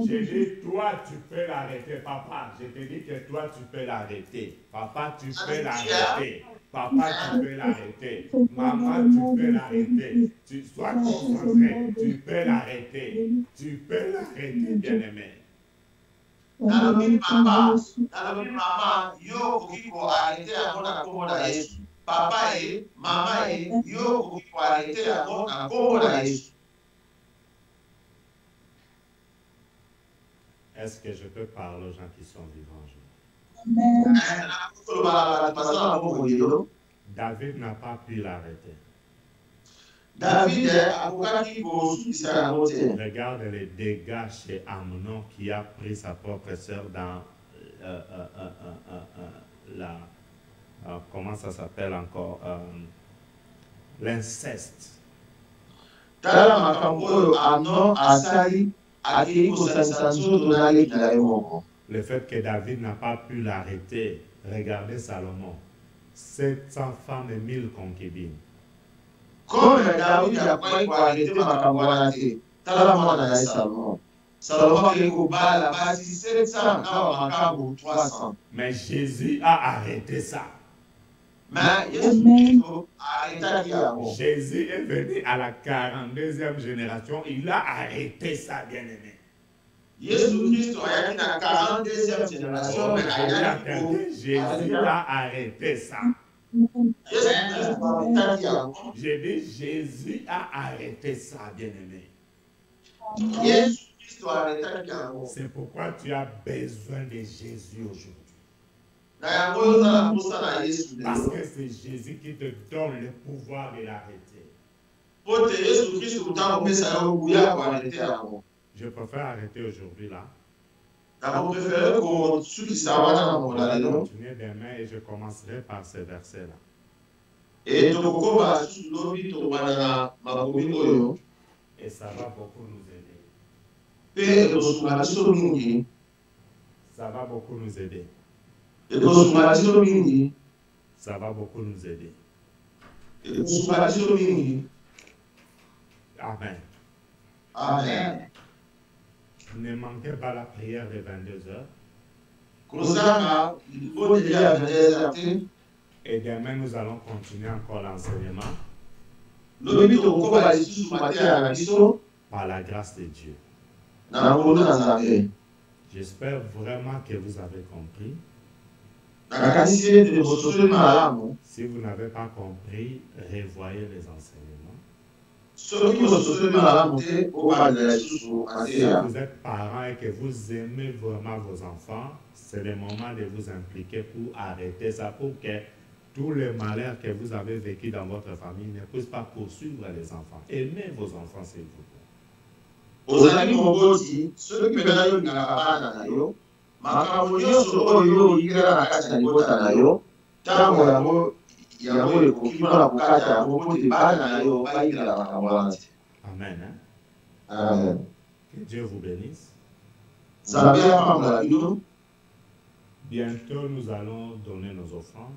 J'ai dit, toi, tu peux l'arrêter, papa. Je te dis que toi, tu peux l'arrêter. Papa, tu peux l'arrêter. Papa, tu peux l'arrêter. Maman, tu peux l'arrêter. Tu sois concentré. Tu peux l'arrêter. Tu peux l'arrêter, bien-aimé. Papa, maman, yo, pour arrêter à mon accord à Jésus. Papa et maman et yo, pour arrêter à mon accord à Jésus. Est-ce que je peux parler aux gens qui sont vivants aujourd'hui? David n'a pas pu l'arrêter. Regarde les dégâts chez Amnon qui a pris sa propre sœur dans comment ça s'appelle encore? L'inceste. Le fait que David n'a pas pu l'arrêter, regardez Salomon, 700 femmes et 1000 concubines. Mais Jésus a arrêté ça. Jésus est venu à la 42e génération, il a arrêté ça, bien-aimé. Jésus a la 42e génération, Jésus a arrêté ça. J'ai dit, Jésus a arrêté ça, bien-aimé. C'est pourquoi tu as besoin de Jésus aujourd'hui. Parce que c'est Jésus qui te donne le pouvoir de l'arrêter. Je préfère arrêter aujourd'hui là. Continuer demain et je commencerai par ce verset là. Et ça va beaucoup nous aider. Ça va beaucoup nous aider. Ça va beaucoup nous aider. Amen. Amen. Ne manquez pas la prière de 22h. Et demain, nous allons continuer encore l'enseignement. Par la grâce de Dieu. J'espère vraiment que vous avez compris. Si vous n'avez pas compris, revoyez les enseignements. Si vous êtes parents et que vous aimez vraiment vos enfants, c'est le moment de vous impliquer pour arrêter ça, pour que tous les malheurs que vous avez vécu dans votre famille ne puissent pas poursuivre les enfants. Aimez vos enfants, s'il vous plaît. Amen. Hein? Amen. Que Dieu vous bénisse. Bientôt, nous allons donner nos offrandes.